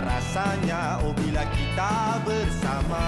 rasanya oh bila kita bersama.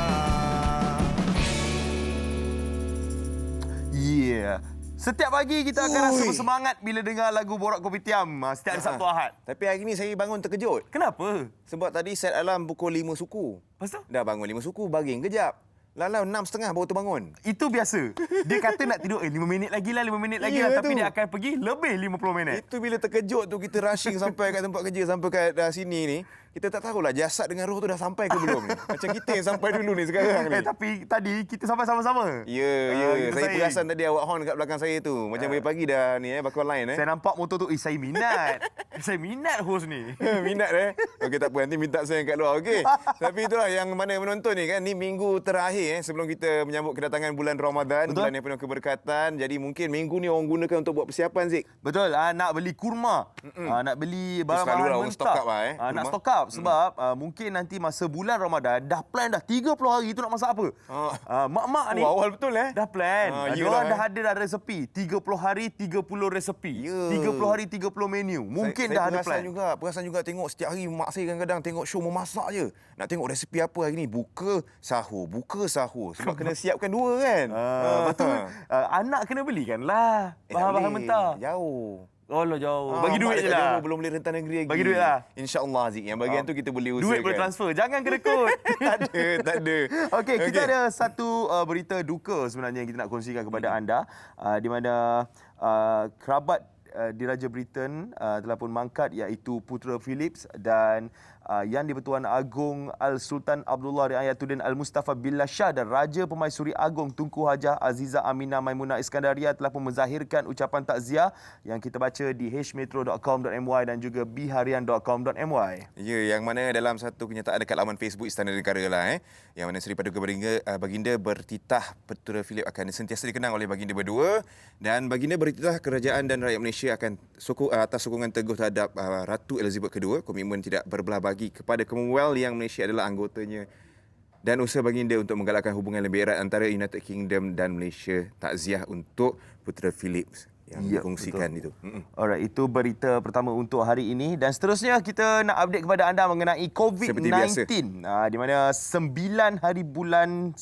Yeah. Setiap pagi kita akan rasa bersemangat bila dengar lagu Borak Kopitiam setiap hari Sabtu Ahad. Tapi hari ni saya bangun terkejut. Kenapa? Sebab tadi set alarm pukul 5 suku. Lepas tu? Dah bangun 5 suku, baring kejap. Lalau 6.30 baru terbangun. Itu biasa. Dia kata nak tidur 5 minit lagi lah, 5 minit lagi lah. Tapi dia akan pergi lebih 50 minit. Itu bila terkejut tu kita rushing sampai kat tempat kerja, sampai kat sini ni. Kita tak tahulah jasad dengan roh tu dah sampai ke belum ni. Macam kita yang sampai dulu ni sekarang ni. Tapi tadi kita sampai sama-sama. Ya. Saya perasan tadi awak horn kat belakang saya tu. Macam pagi-pagi dah ni bakal line Saya nampak motor tu, saya minat. Saya minat host ni. Minat Okey tak apa, nanti minta saya kat luar okey. Tapi itulah yang mana menonton ni kan, ni minggu terakhir sebelum kita menyambut kedatangan bulan Ramadan. Betul. Bulan yang penuh keberkatan. Jadi mungkin minggu ni orang gunakan untuk buat persiapan Zik. Betul, nak beli kurma. Nak beli barang-barang Selalulah orang mentah. stock up Nak kurma. stock up sebab mungkin nanti masa bulan Ramadan dah plan dah 30 hari tu nak masak apa. Mak-mak ni Awal betul dah plan. yelah, Diorang dah ada resepi. 30 hari 30 resepi. Ya. 30 hari 30 menu. Mungkin saya dah ada plan. Perasan juga tengok setiap hari mak saya kadang-kadang tengok show memasak je. Nak tengok resepi apa hari ni. Buka sahur. Sebab kena siapkan dua kan. Betul. Anak kena belikan lah bahan-bahan mentah. Jauh. Oh lah jauh. Bagi duit je lah. Belum boleh rentan negeri lagi. Bagi duit lah. InsyaAllah Zik. Yang bagian tu kita boleh usahakan. Duit boleh transfer. Jangan kena kod. tak ada. Okey, kita ada satu berita duka sebenarnya yang kita nak kongsikan kepada anda. Di mana kerabat Diraja Britain telah pun mangkat, iaitu Putera Philips dan Yang di-Pertuan Agong Al-Sultan Abdullah Riayatuddin Al-Mustafa Billah Shah dan Raja Pemaisuri Agong Tunku Hajah Aziza Aminah Maimunah Iskandaria telah pun menzahirkan ucapan takziah yang kita baca di hmetro.com.my dan juga biharian.com.my. Ya, yang mana dalam satu kenyataan dekat laman Facebook Istana Negara lah yang mana Seri Paduka Baginda bertitah Putera Philip akan sentiasa dikenang oleh baginda berdua, dan baginda bertitah kerajaan dan rakyat Malaysia akan atas sokongan teguh terhadap Ratu Elizabeth II, komitmen tidak berbelah bagi kepada Commonwealth yang Malaysia adalah anggotanya, dan usaha baginda untuk menggalakkan hubungan lebih erat antara United Kingdom dan Malaysia. Takziah untuk Putera Philip yang dikongsikan itu. Alright, itu berita pertama untuk hari ini, dan seterusnya kita nak update kepada anda mengenai COVID-19 di mana 9 hari bulan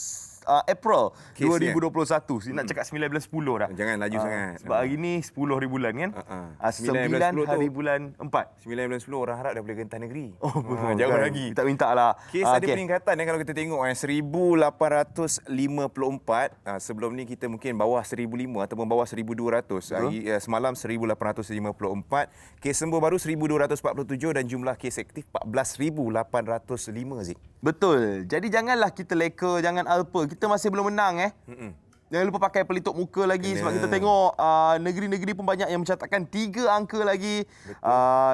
April 2021. Nak cakap 19.10 dah. Jangan laju sangat. Sebab hari ni 10 hari bulan kan? 9 hari bulan 4. 19-10 orang harap dah boleh rentan negeri. Oh, betul. Jauh Kan? lagi. Kita minta lah. Kes ada peningkatan kalau kita tengok 1854. Sebelum ni kita mungkin bawah 1005 ataupun bawah 1200. Semalam 1854. Kes sembuh baru 1247 dan jumlah kes aktif 14805 Zik. Betul. Jadi janganlah kita leka, jangan alpa. Kita masih belum menang Jangan lupa pakai pelitup muka lagi. Sebab kita tengok negeri-negeri pun banyak yang mencatatkan 3 angka lagi.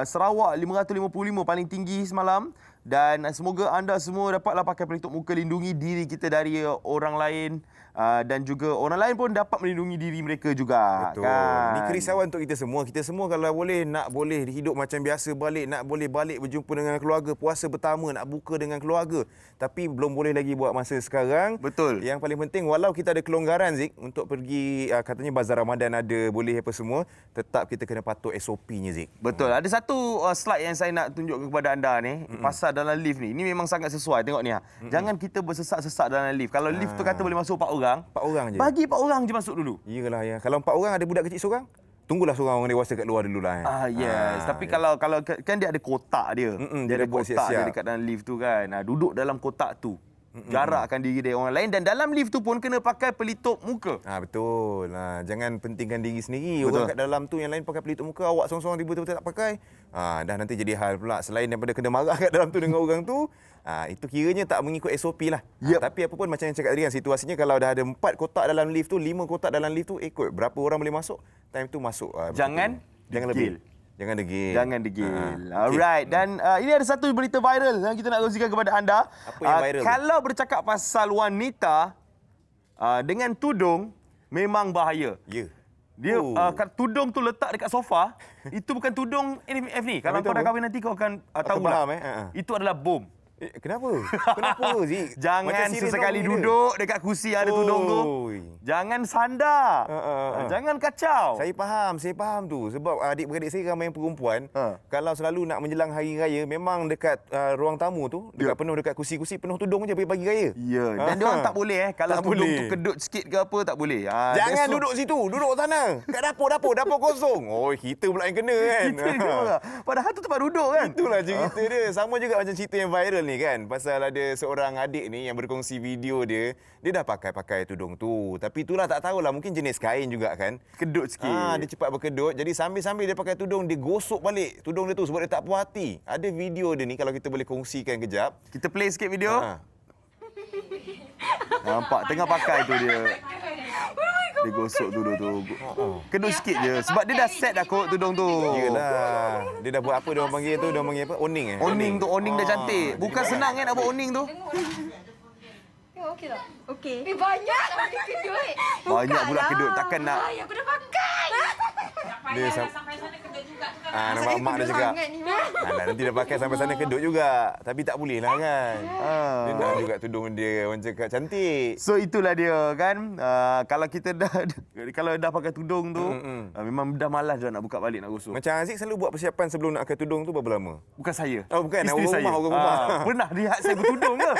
Sarawak 555 paling tinggi semalam. Dan semoga anda semua dapatlah pakai pelitup muka, lindungi diri kita dari orang lain. Dan juga orang lain pun dapat melindungi diri mereka juga. Betul. Kan? Ini kerisauan untuk kita semua. Kita semua kalau boleh hidup macam biasa balik, nak boleh balik berjumpa dengan keluarga, puasa pertama nak buka dengan keluarga. Tapi belum boleh lagi buat masa sekarang. Betul. Yang paling penting, walau kita ada kelonggaran Zik untuk pergi, katanya bazar Ramadan ada, boleh apa semua, tetap kita kena patuh SOP-nya Zik. Betul. Ada satu slide yang saya nak tunjuk kepada anda ni, pasal dalam lift ni. Ini memang sangat sesuai. Tengok ni. Jangan kita bersesak-sesak dalam lift. Kalau lift tu kata boleh masuk 4 orang, 4 orang je. bagi 4 orang je masuk dulu. Iyalah ya. Kalau 4 orang ada budak kecil seorang, tunggulah seorang orang dewasa kat luar dululah. Yes. Tapi kalau kan dia ada kotak dia. dia ada buat kotak dia siap-siap. dekat dalam lift tu kan. Duduk dalam kotak tu. Jarakkan diri dari orang lain, dan dalam lift tu pun kena pakai pelitup muka. Betul. Jangan pentingkan diri sendiri. Betul. Orang kat dalam tu yang lain pakai pelitup muka, awak seorang-seorang tiba-tiba tak pakai. Dah nanti jadi hal pula. Selain daripada kena marah kat dalam tu dengan orang tu, itu kiranya tak mengikut SOP lah. Tapi apa pun macam yang cakap tadi kan, situasinya kalau dah ada 4 kotak dalam lift tu, 5 kotak dalam lift tu, ikut berapa orang boleh masuk, time tu masuk. Jangan lebih. Jangan degil. Jangan degil. Alright. Dan ini ada satu berita viral yang kita nak kongsikan kepada anda. Apa yang viral? Kalau bercakap pasal wanita dengan tudung, memang bahaya. Ya. Dia tudung tu letak dekat sofa. Itu bukan tudung NFF ni. Kalau kau dah kahwin nanti kau akan tahu faham, lah. Itu adalah bom. Kenapa? Kenapa Zik? Jangan serius sesekali tau duduk dekat kursi ada tudung tu. Oi. Jangan sandar. Jangan kacau. Saya faham tu. Sebab adik-beradik saya ramai yang perempuan. Ha. Kalau selalu nak menjelang hari raya, memang dekat ruang tamu tu, dekat kursi-kursi penuh tudung je pagi raya. Ya, dan dia orang tak boleh kalau Tak tudung boleh. tu kedut sikit ke apa tak boleh. Jangan duduk situ, duduk sana. Kat dapur kosong. Oh, kita pula yang kena kan. Padahal tu tempat duduk kan. Itulah cerita dia. Sama juga macam cerita yang viral ni kan. Pasal ada seorang adik ni yang berkongsi video dia. Dia dah pakai tudung tu. Tapi itulah tak tahulah. Mungkin jenis kain juga kan. Kedut sikit. Dia cepat berkedut. Jadi sambil-sambil dia pakai tudung, dia gosok balik tudung dia tu sebab dia tak puas hati. Ada video dia ni kalau kita boleh kongsikan kejap. Kita play sikit video. Ha. Nampak tengah pakai tu dia. Dia gosok tudung tu. Kedut sikit je. Sebab dia dah set dah kot tudung tu. Yelah. Dia dah buat apa dia orang panggil tu? Dia orang panggil apa? Oning eh? Oning dah cantik. Bukan senang kan nak buat oning tu. Okey tak? Okey. Banyak sampai kedut. Banyak pula kedut. Takkan nak. Ay, aku dah pakai. Dia sampai sana kedut juga. Nampak mak dia cakap. Sangat ni, Mak. Alah, nanti dah pakai sampai sana kedut juga. Tapi tak boleh lah kan. Dia nak juga tudung dia orang cakap cantik. So itulah dia kan. Kalau kita dah pakai tudung tu, memang dah malas dah nak buka balik nak gosok. Macam Aziz selalu buat persiapan sebelum nak pakai tudung tu berapa lama? Bukan saya. Oh, bukan. Isteri Orang saya. rumah. Pernah lihat saya bertudung ke?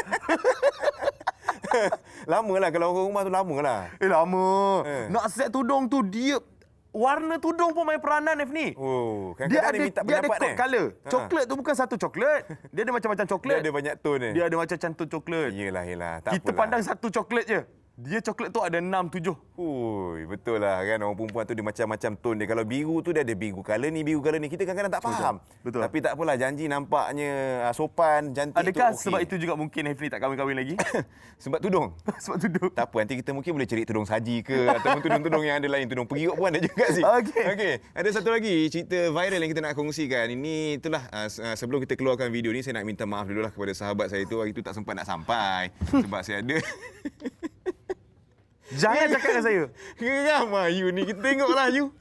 Lama lah. Kalau orang rumah tu lama lah. Lama. Nak set tudung tu, dia warna tudung pun main peranan F ni. Oh, Dia kadang-kadang ada, minta dia ada pendapat kod color. Coklat tu bukan satu coklat. Dia ada macam-macam coklat. Dia ada banyak tone Dia ada macam cantum coklat. Yelah. Tak Kita apalah. pandang satu coklat je. Dia coklat tu ada 6, 7. Ui, betul lah kan. Orang perempuan tu dia macam-macam tone dia. Kalau biru tu dia ada biru colour ni. Kita kadang-kadang tak faham. Betul. Tapi tak apalah. Janji nampaknya sopan, cantik Adakah tu okey. sebab itu juga mungkin Hefni tak kahwin-kahwin lagi? Sebab tudung? Sebab tudung. Tak apa, nanti kita mungkin boleh cari tudung saji ke ataupun tudung-tudung yang ada lain. Tudung periuk pun ada juga sih. Okey. Ada satu lagi cerita viral yang kita nak kongsikan. Ini itulah sebelum kita keluarkan video ni, saya nak minta maaf dululah kepada sahabat saya tu. Hari tu tak sempat nak sampai sebab saya ada Jangan cakap dengan saya. geram lah you ni. Kita tengoklah you.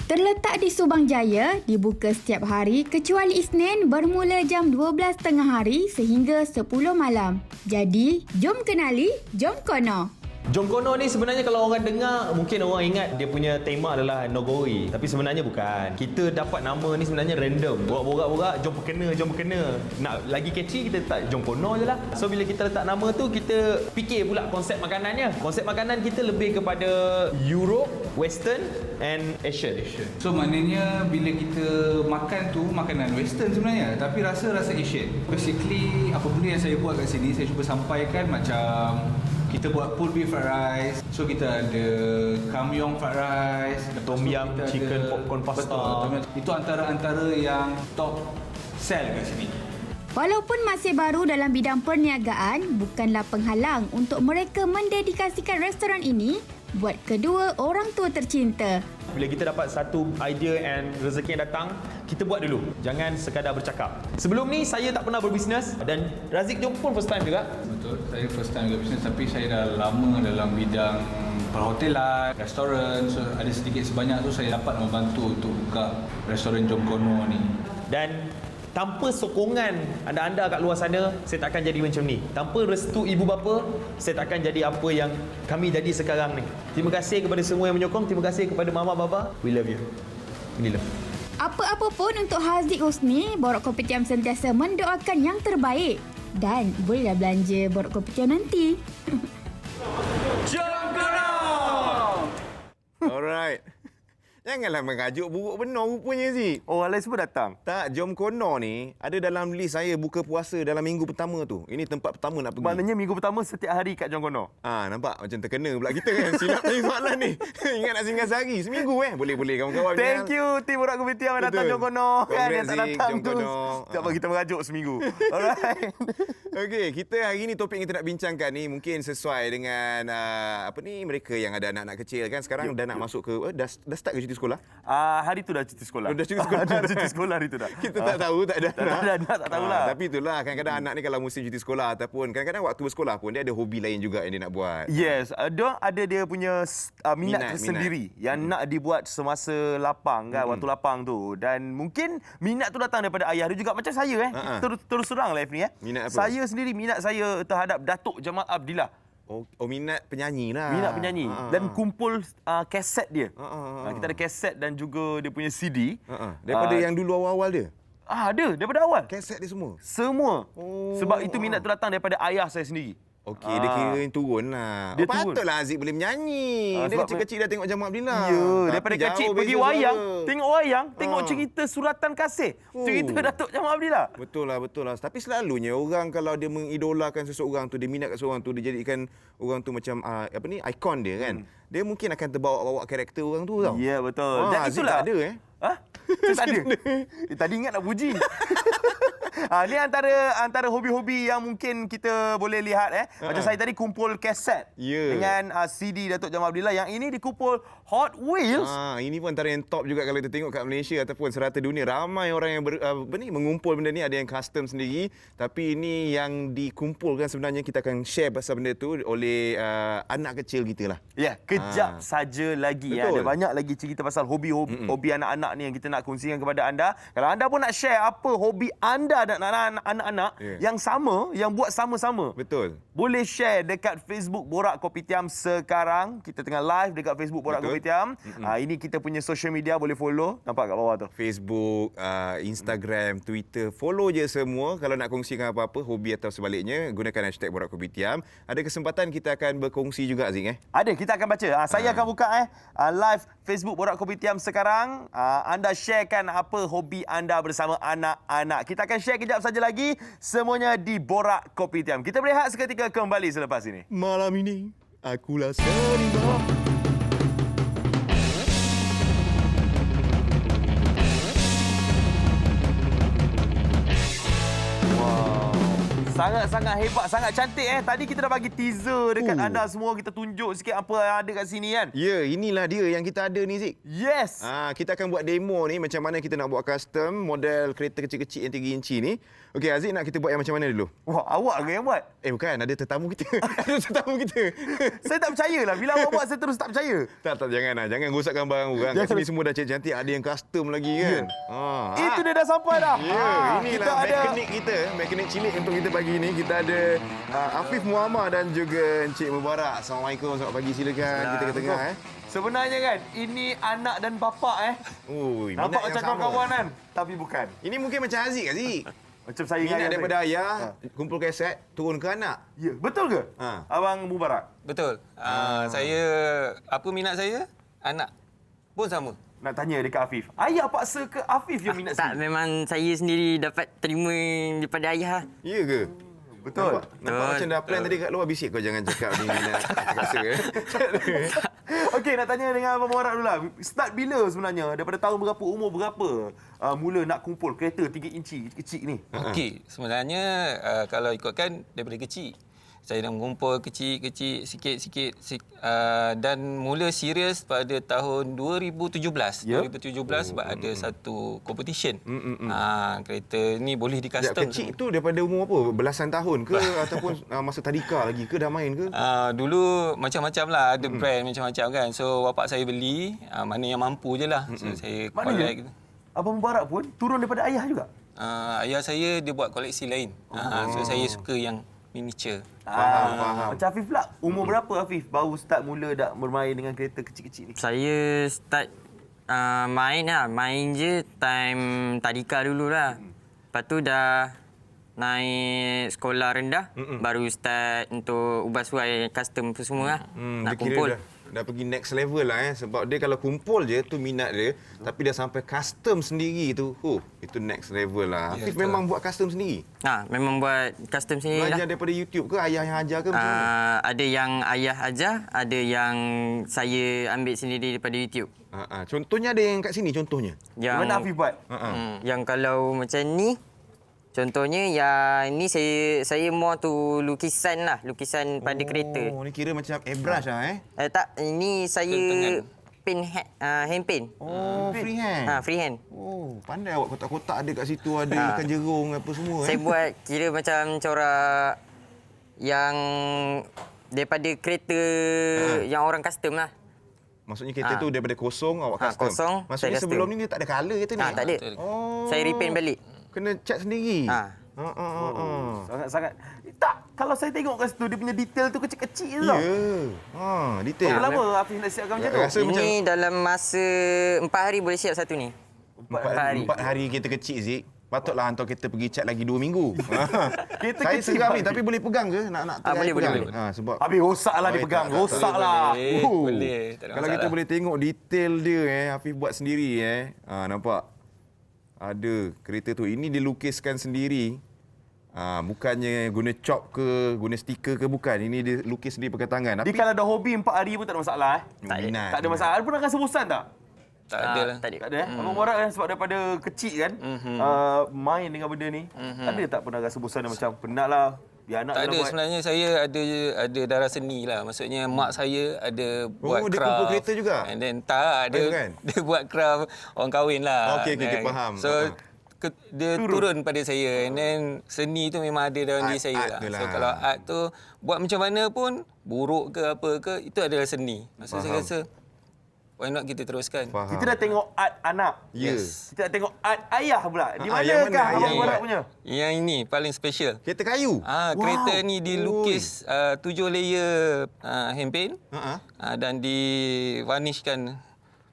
Terletak di Subang Jaya, dibuka setiap hari kecuali Isnin bermula jam 12 tengah hari sehingga 10 malam. Jadi, jom kenali, jom kono. Jongkono ni sebenarnya kalau orang dengar mungkin orang ingat dia punya tema adalah Nogori, tapi sebenarnya bukan. Kita dapat nama ni sebenarnya random. Borak-borak jom berkena. Nak lagi catchy kita letak Jongkono je lah. So bila kita letak nama tu kita fikir pula konsep makanannya. Konsep makanan kita lebih kepada Europe, Western and Asian. So maknanya bila kita makan tu makanan western sebenarnya tapi rasa Asian. Basically apa benda yang saya buat kat sini saya cuba sampaikan macam kita buat pulled beef fried rice. So kita ada kamyong fried rice, Tom yum, chicken, popcorn pasta. Betul, tom yum. Itu antara yang top sell kat sini. Walaupun masih baru dalam bidang perniagaan, bukanlah penghalang untuk mereka mendedikasikan restoran ini buat kedua orang tua tercinta. Bila kita dapat satu idea and rezeki yang datang, kita buat dulu. Jangan sekadar bercakap. Sebelum ni saya tak pernah berbisnes dan Razik jom pun first time juga. Betul, saya first time juga bisnes tapi saya dah lama dalam bidang perhotelan, restoran. So ada sedikit sebanyak tu saya dapat membantu untuk buka restoran Jongkono ni. Dan tanpa sokongan anda-anda kat luar sana, saya takkan jadi macam ni. Tanpa restu ibu bapa, saya takkan jadi apa yang kami jadi sekarang ni. Terima kasih kepada semua yang menyokong. Terima kasih kepada mama bapa. We love you. Ini love. Apa-apa pun untuk Haziq Husni, Borok Kopitiam sentiasa mendoakan yang terbaik. Dan bolehlah belanja Borok Kopitiam nanti. Alright. Janganlah mengajuk buruk benar rupanya Zik. Orang lain semua datang. Tak, Jom Kono ni ada dalam list saya buka puasa dalam minggu pertama tu. Ini tempat pertama nak pergi. Maknanya minggu pertama setiap hari kat Jongkono. Nampak macam terkena pula kita kan. Silap tanya soalan ni. Ingat nak singgah sehari, seminggu Boleh kawan-kawan. Thank you tim Borak Kopitiam yang datang Betul. Jongkono. Kan yang tak Congrats, Zik. datang Jom tu. Kono. Tak apa kita merajuk seminggu. Alright. Okey, kita hari ni topik yang kita nak bincangkan ni mungkin sesuai dengan mereka yang ada anak-anak kecil kan sekarang dah nak masuk ke dah start ke cuti sekolah? Hari tu dah cuti sekolah. Dah cuti sekolah. Dah cuti sekolah hari tu dah. Kita tak tahu, tak ada Tak ada anak, tak tahulah. Tapi itulah, kadang-kadang anak ni kalau musim cuti sekolah ataupun kadang-kadang waktu bersekolah pun dia ada hobi lain juga yang dia nak buat. Yes, dia ada dia punya minat Minat. tersendiri yang nak dibuat semasa lapang kan, waktu lapang tu. Dan mungkin minat tu datang daripada ayah dia juga macam saya terus terang live ni Minat apa? Saya sendiri minat saya terhadap Datuk Jamal Abdillah. Oh, minat penyanyi lah. Minat penyanyi dan kumpul kaset dia. Kita ada kaset dan juga dia punya CD. Daripada yang dulu awal-awal dia? Ada daripada awal. Kaset dia semua? Semua. Sebab itu minat tu datang daripada ayah saya sendiri. Okey, dia kira yang turun lah. Dia turun. Patutlah Aziz boleh menyanyi. Dia sebab kecil-kecil dah tengok Jamal Abdillah. Ya, Tapi daripada jauh kecil beza pergi wayang, suara. tengok wayang, tengok cerita suratan kasih. Cerita Datuk Jamal Abdillah. Betul lah. Tapi selalunya orang kalau dia mengidolakan seseorang tu, dia minat kat seseorang tu, dia jadikan orang tu macam ikon dia kan. Dia mungkin akan terbawa-bawa karakter orang tu tau. Ya, betul. Dan Aziz itulah. tak ada Saya tak ada. Tadi ingat nak puji. Ni antara hobi-hobi yang mungkin kita boleh lihat Macam saya tadi kumpul kaset dengan CD Datuk Jamal Abdillah. Yang ini dikumpul Hot Wheels. Ini pun antara yang top juga kalau kita tengok kat Malaysia ataupun serata dunia. Ramai orang yang mengumpul benda ni, ada yang custom sendiri. Tapi ini yang dikumpulkan sebenarnya kita akan share pasal benda tu oleh anak kecil kita lah. Ya, kejap saja lagi. Betul. Ada banyak lagi cerita pasal hobi anak-anak ni yang kita nak kongsikan kepada anda. Kalau anda pun nak share apa hobi anda dan anak-anak yang sama, yang buat sama-sama. Betul. Boleh share dekat Facebook Borak Kopitiam sekarang. Kita tengah live dekat Facebook Borak Kopitiam. Ini kita punya social media, boleh follow. Nampak kat bawah tu. Facebook, Instagram, Twitter, follow je semua. Kalau nak kongsikan apa-apa, hobi atau sebaliknya, gunakan hashtag Borak Kopitiam. Ada kesempatan kita akan berkongsi juga, Zik. Ada, kita akan baca. Saya akan buka live Facebook Borak Kopitiam sekarang. Anda sharekan apa hobi anda bersama anak-anak. Kita akan share kejap saja lagi. Semuanya di Borak Kopitiam. Kita berehat seketika, kembali selepas ini. Malam ini, akulah seniman. Sangat-sangat hebat, sangat cantik Tadi kita dah bagi teaser dekat anda semua. Kita tunjuk sikit apa yang ada kat sini kan. Ya, inilah dia yang kita ada ni, Zik. Yes. Kita akan buat demo ni macam mana kita nak buat custom model kereta kecil-kecil yang 3 inci ni. Okey, Aziz, nak kita buat yang macam mana dulu? Wah, awak ke yang buat? Bukan, ada tetamu kita. Ada tetamu kita. Saya tak percayalah. Bila awak buat, saya terus tak percaya. Tak, janganlah. Jangan rosakkan barang orang. Kat sini semua dah cantik-cantik. Ada yang custom lagi kan. Itu dia dah sampai dah. Inilah kita ada mekanik kita. Mekanik cilik untuk kita pagi ni. Kita ada Afif Muhammad dan juga Encik Mubarak. Assalamualaikum. Selamat pagi. Silakan. Kita ke tengah. Sebenarnya kan, ini anak dan bapa Ui, nampak minat macam yang sama. kawan kan? Tapi bukan. Ini mungkin macam Aziz, Aziz. Macam saya Minat ingat daripada ayah, kumpul kaset, turun ke anak. Ya, betul ke? Abang Mubarak. Betul. Saya, apa minat saya? Anak pun sama. Nak tanya dekat Afif. Ayah paksa ke Afif yang minat Tak, sini? memang saya sendiri dapat terima daripada ayah. Ya ke? Betul. Nampak macam dah plan tadi kat luar. Bisik kau jangan cakap ni. Rasa Okey, nak tanya dengan Abang Mubarak dulu lah. Start bila sebenarnya? Daripada tahun berapa, umur berapa mula nak kumpul kereta 3 inci kecil ni? Okey, sebenarnya kalau ikutkan daripada kecil. Saya dah mengumpul kecil-kecil, sikit-sikit dan mula serius pada tahun 2017. 2017 sebab ada satu competition. Kereta ni boleh di-custom. Kecil tu daripada umur apa? Belasan tahun ke? Ataupun masa tadika lagi ke? Dah main ke? Dulu macam-macam lah. Ada brand macam-macam kan. So, bapak saya beli. Mana yang mampu je lah. So, saya collect. Abang Mubarak pun turun daripada ayah juga? Ayah saya dia buat koleksi lain. So, saya suka yang miniature. Faham. Macam Afif pula. Umur berapa Afif baru start mula dak bermain dengan kereta kecil-kecil ni? Saya start main je time tadika dulu lah. Lepas tu dah naik sekolah rendah, baru start untuk ubah suai custom apa semua lah. Nak Dia kira kumpul. dah pergi next level lah sebab dia kalau kumpul je tu minat dia tapi dah sampai custom sendiri tu itu next level lah. Afif memang buat custom sendiri. Memang buat custom sendiri lah. Belajar daripada YouTube ke ayah yang ajar ke macam mana? Ada yang ayah ajar, ada yang saya ambil sendiri daripada YouTube. Contohnya ada yang kat sini contohnya. Yang Mana Afif buat? Yang kalau macam ni, contohnya yang ni saya more tu lukisan lah, lukisan pada kereta. Oh, ni kira macam airbrush lah Tak, ini saya Kentungan. paint hand paint. Oh, freehand. Freehand. Oh, pandai awak kotak-kotak ada kat situ, ada ikan jerung apa semua. Saya buat kira macam corak yang daripada kereta yang orang custom lah. Maksudnya kereta tu daripada kosong awak custom. Kosong, Maksudnya saya sebelum custom. ni dia tak ada colour kereta ni. Tak ada. Oh. Saya repaint balik. Kena cat sendiri. Sangat-sangat. Tak, kalau saya tengok kat situ, dia punya detail tu kecil-kecil Ya. tau. Detail. Berapa lama Hafiz nak siapkan macam tu? Rasa macam Ini dalam masa 4 hari boleh siap satu ni. 4 hari. 4 hari kereta kecil, Zik. Patutlah hantar kereta pergi cat lagi 2 minggu. Kereta Saya kecil, seram Pak. ni, tapi boleh pegang ke? Nak boleh, pegang? boleh. Sebab Habis rosak lah dia pegang. Rosak lah. Boleh. Tak ada kalau kita masalah. boleh tengok detail dia, Hafiz buat sendiri. Nampak? Ada kereta tu. Ini dilukiskan sendiri. Bukannya guna chalk ke, guna stiker ke, bukan. Ini dia lukis sendiri pakai tangan. Dia kalau ada hobi 4 hari pun tak ada masalah. minat. Tak ada masalah. Ada pernah rasa bosan tak? Tak ada lah. Tak ada. Tak ada. Abang Borak kan sebab daripada kecil kan main dengan benda ni. Ada tak pernah rasa bosan dan macam penatlah biar anak Tak kena ada, buat? sebenarnya saya ada darah seni lah. Maksudnya mak saya ada buat dia craft. kumpul kereta juga? And then tak, dia, Bukan? dia buat craft orang kahwin lah. Okey, Dan- faham. So, dia turun pada saya. And then seni tu memang ada dalam diri saya Art lah. tu lah. So kalau art tu buat macam mana pun, buruk ke apa ke, itu adalah seni. Maksud saya rasa, why not kita teruskan? Faham. Kita dah tengok art anak. Yes. Kita dah tengok art ayah pula. Di yang mana manakah ayah Abang buat? Borak punya? Yang ini paling special. Kereta kayu? Kereta ni dilukis 7 layer hand paint dan divarnishkan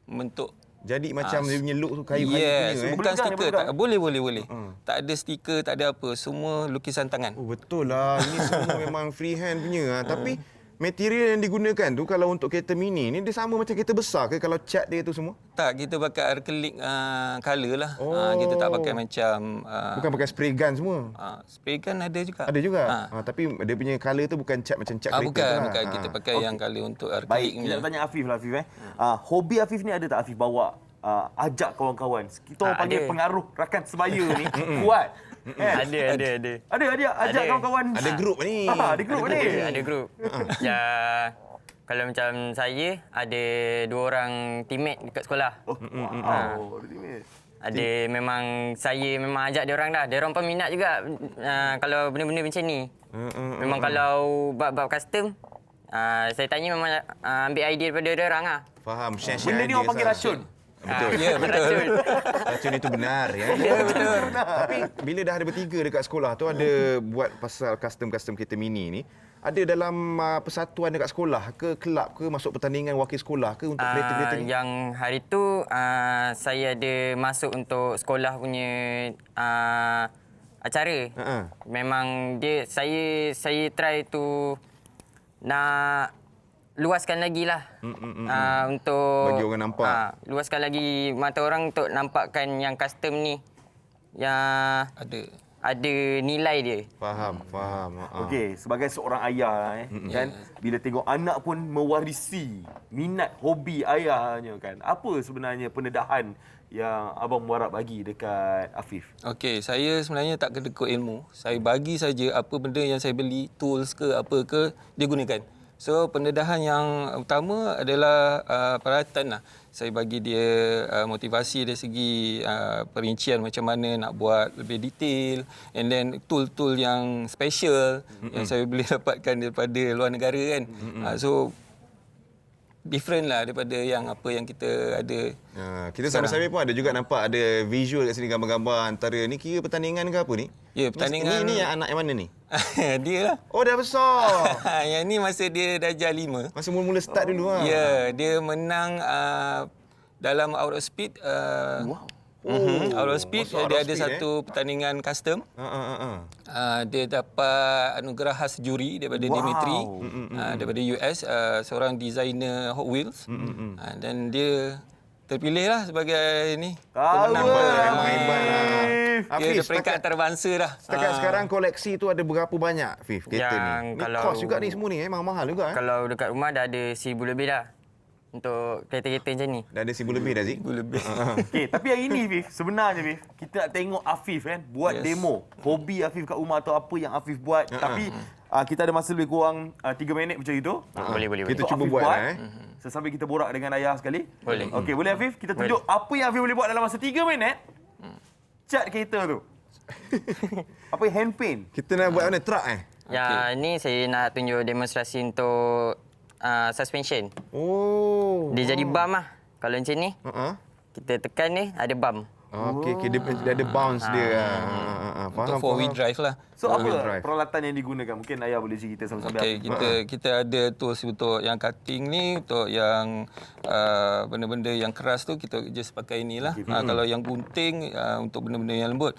bentuk. Jadi macam dia punya look tu kayu-kayu Yes, punya. bukan Boleh stiker. pegang, Tak, boleh. Tak ada stiker, tak ada apa. Semua lukisan tangan. Oh, betul lah. Ini semua memang freehand punya. Tapi material yang digunakan tu kalau untuk kereta mini ni dia sama macam kereta besar ke kalau cat dia tu semua? Tak, kita pakai acrylic colour lah. Oh. Kita tak pakai macam... Bukan pakai spray gun semua. spray gun ada juga. Ada juga. Tapi dia punya colour tu bukan cat macam cat kereta tu lah. Bukan. Kita pakai yang colour untuk acrylic Baik, ni. kita nak tanya Afif lah Afif. Hobi Afif ni ada tak Afif bawa ajak kawan-kawan? Kita orang panggil ada. pengaruh rakan sebaya ni kuat. Ada. Ada ajak Ada. kawan-kawan. Ada grup ni. Ada grup ni. Ada grup. Ya, kalau macam saya, ada 2 orang teammate dekat sekolah. Wow. Ada memang saya memang ajak dia orang dah. Dia orang pun minat juga kalau benda-benda macam ni. Memang kalau bab-bab custom, saya tanya memang ambil idea daripada dia orang lah. Faham. Share Benda ni orang panggil racun. Betul. Ya, betul. Racun itu benar ya. Betul. Tapi bila dah ada bertiga dekat sekolah tu ada buat pasal custom kereta mini ni, ada dalam persatuan dekat sekolah ke, kelab ke, masuk pertandingan wakil sekolah ke untuk kereta-kereta ni? Yang hari tu saya ada masuk untuk sekolah punya acara. Memang saya try tu nak luaskan lagi lah untuk Bagi orang nampak. luaskan lagi mata orang untuk nampakkan yang custom ni yang ada nilai dia. Faham. Okey, sebagai seorang ayah kan, bila tengok anak pun mewarisi minat hobi ayahnya kan. Apa sebenarnya pendedahan yang Abang Borak bagi dekat Afif? Okey, saya sebenarnya tak kedekut ilmu. Saya bagi saja apa benda yang saya beli, tools ke apa ke, dia gunakan. So, pendedahan yang utama adalah peralatan lah. Saya bagi dia motivasi dari segi perincian macam mana nak buat lebih detail. And then tool-tool yang special yang saya boleh dapatkan daripada luar negara kan. So, different lah daripada yang apa yang kita ada. Kita sama-sama pun ada juga nampak ada visual kat sini, gambar-gambar antara ni kira pertandingan ke apa ni? Ya, pertandingan. Ni yang anak yang mana ni? Dia lah. Oh, dah besar. Yang ni masa dia darjah 5. Masa mula-mula start dulu lah. Ya, dia menang dalam out of speed. Out of speed, masuk out dia of ada speed, satu pertandingan custom. Dia dapat anugerah khas juri daripada Dimitri, daripada US, seorang designer Hot Wheels. Dan dia terpilih lah sebagai ni. Tahu Memang hebat lah. Dia ada peringkat antarabangsa dah. Setakat sekarang koleksi tu ada berapa banyak, Fif, kereta Yang ni? Ni kalau- kos juga ni semua ni, memang mahal juga. Kalau dekat rumah dah ada 1,000 lebih dah untuk kereta-kereta macam ni. Dah ada 1,000 lebih dah, Zik? Okey, tapi hari ni Afif, sebenarnya Afif, kita nak tengok Afif kan buat demo. Hobi Afif kat rumah atau apa yang Afif buat. Tapi kita ada masa lebih kurang 3 minit macam itu. Boleh. Kita Untuk cuba Afif buat buat. lah, Sesambil kita borak dengan ayah sekali. Boleh. Okey, boleh Afif? Kita tunjuk apa yang Afif boleh buat dalam masa 3 minit. Cat kereta tu. Apa yang hand paint? Kita nak buat mana? Truck Ya, ni saya nak tunjuk demonstrasi untuk suspension. Oh. Dia jadi bump lah. Kalau macam ni, kita tekan ni ada bump. Okey, dia ada bounce dia. Untuk four wheel drive lah. So Four-wheel apa drive. peralatan yang digunakan? Mungkin ayah boleh cerita sambil-sambil. Okey, kita ada tools untuk yang cutting ni, untuk yang benda-benda yang keras tu kita just pakai inilah. Kalau yang gunting untuk benda-benda yang lembut.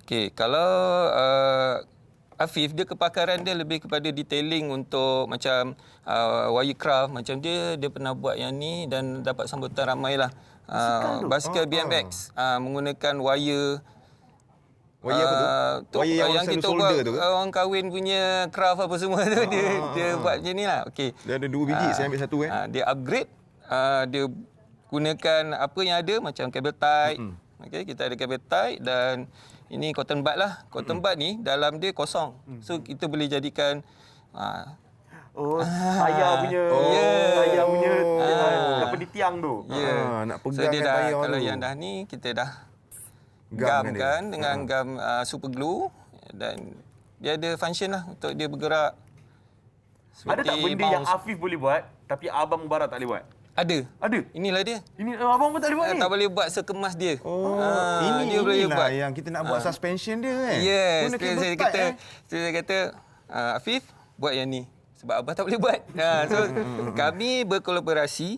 Okey, kalau Afif, dia kepakaran dia lebih kepada detailing untuk macam wirecraft, macam dia pernah buat yang ni dan dapat sambutan ramai lah. Basikal BMX menggunakan wire. Wire apa tu? Wire yang kita selalu buat solder tu ke? orang kahwin punya craft apa semua tu dia buat macam ni lah. Okey. Dia ada 2 biji, saya ambil 1 Dia upgrade, dia gunakan apa yang ada macam cable tie. Okey, kita ada cable tie dan ini cotton bud lah. Cotton bud ni dalam dia kosong. So kita boleh jadikan Ayah punya ayah punya apa di tiang tu. Nak So pegang dia kan dah, tayar kalau tu. yang dah ni kita dah Gam gam dia. kan dengan gam super glue dan dia ada function lah untuk dia bergerak. Ada tak benda yang Afif boleh buat tapi abang Mubarak tak boleh buat? Ada. Ada. Inilah dia. Ini abang pun tak boleh buat ni. Tak boleh buat sekemas dia. Dia boleh buat. buat yang kita nak buat suspension dia kan. Yes. Guna cable Saya tie, kata, saya kata Afif buat yang ni. Sebab abah tak boleh buat. So kami berkolaborasi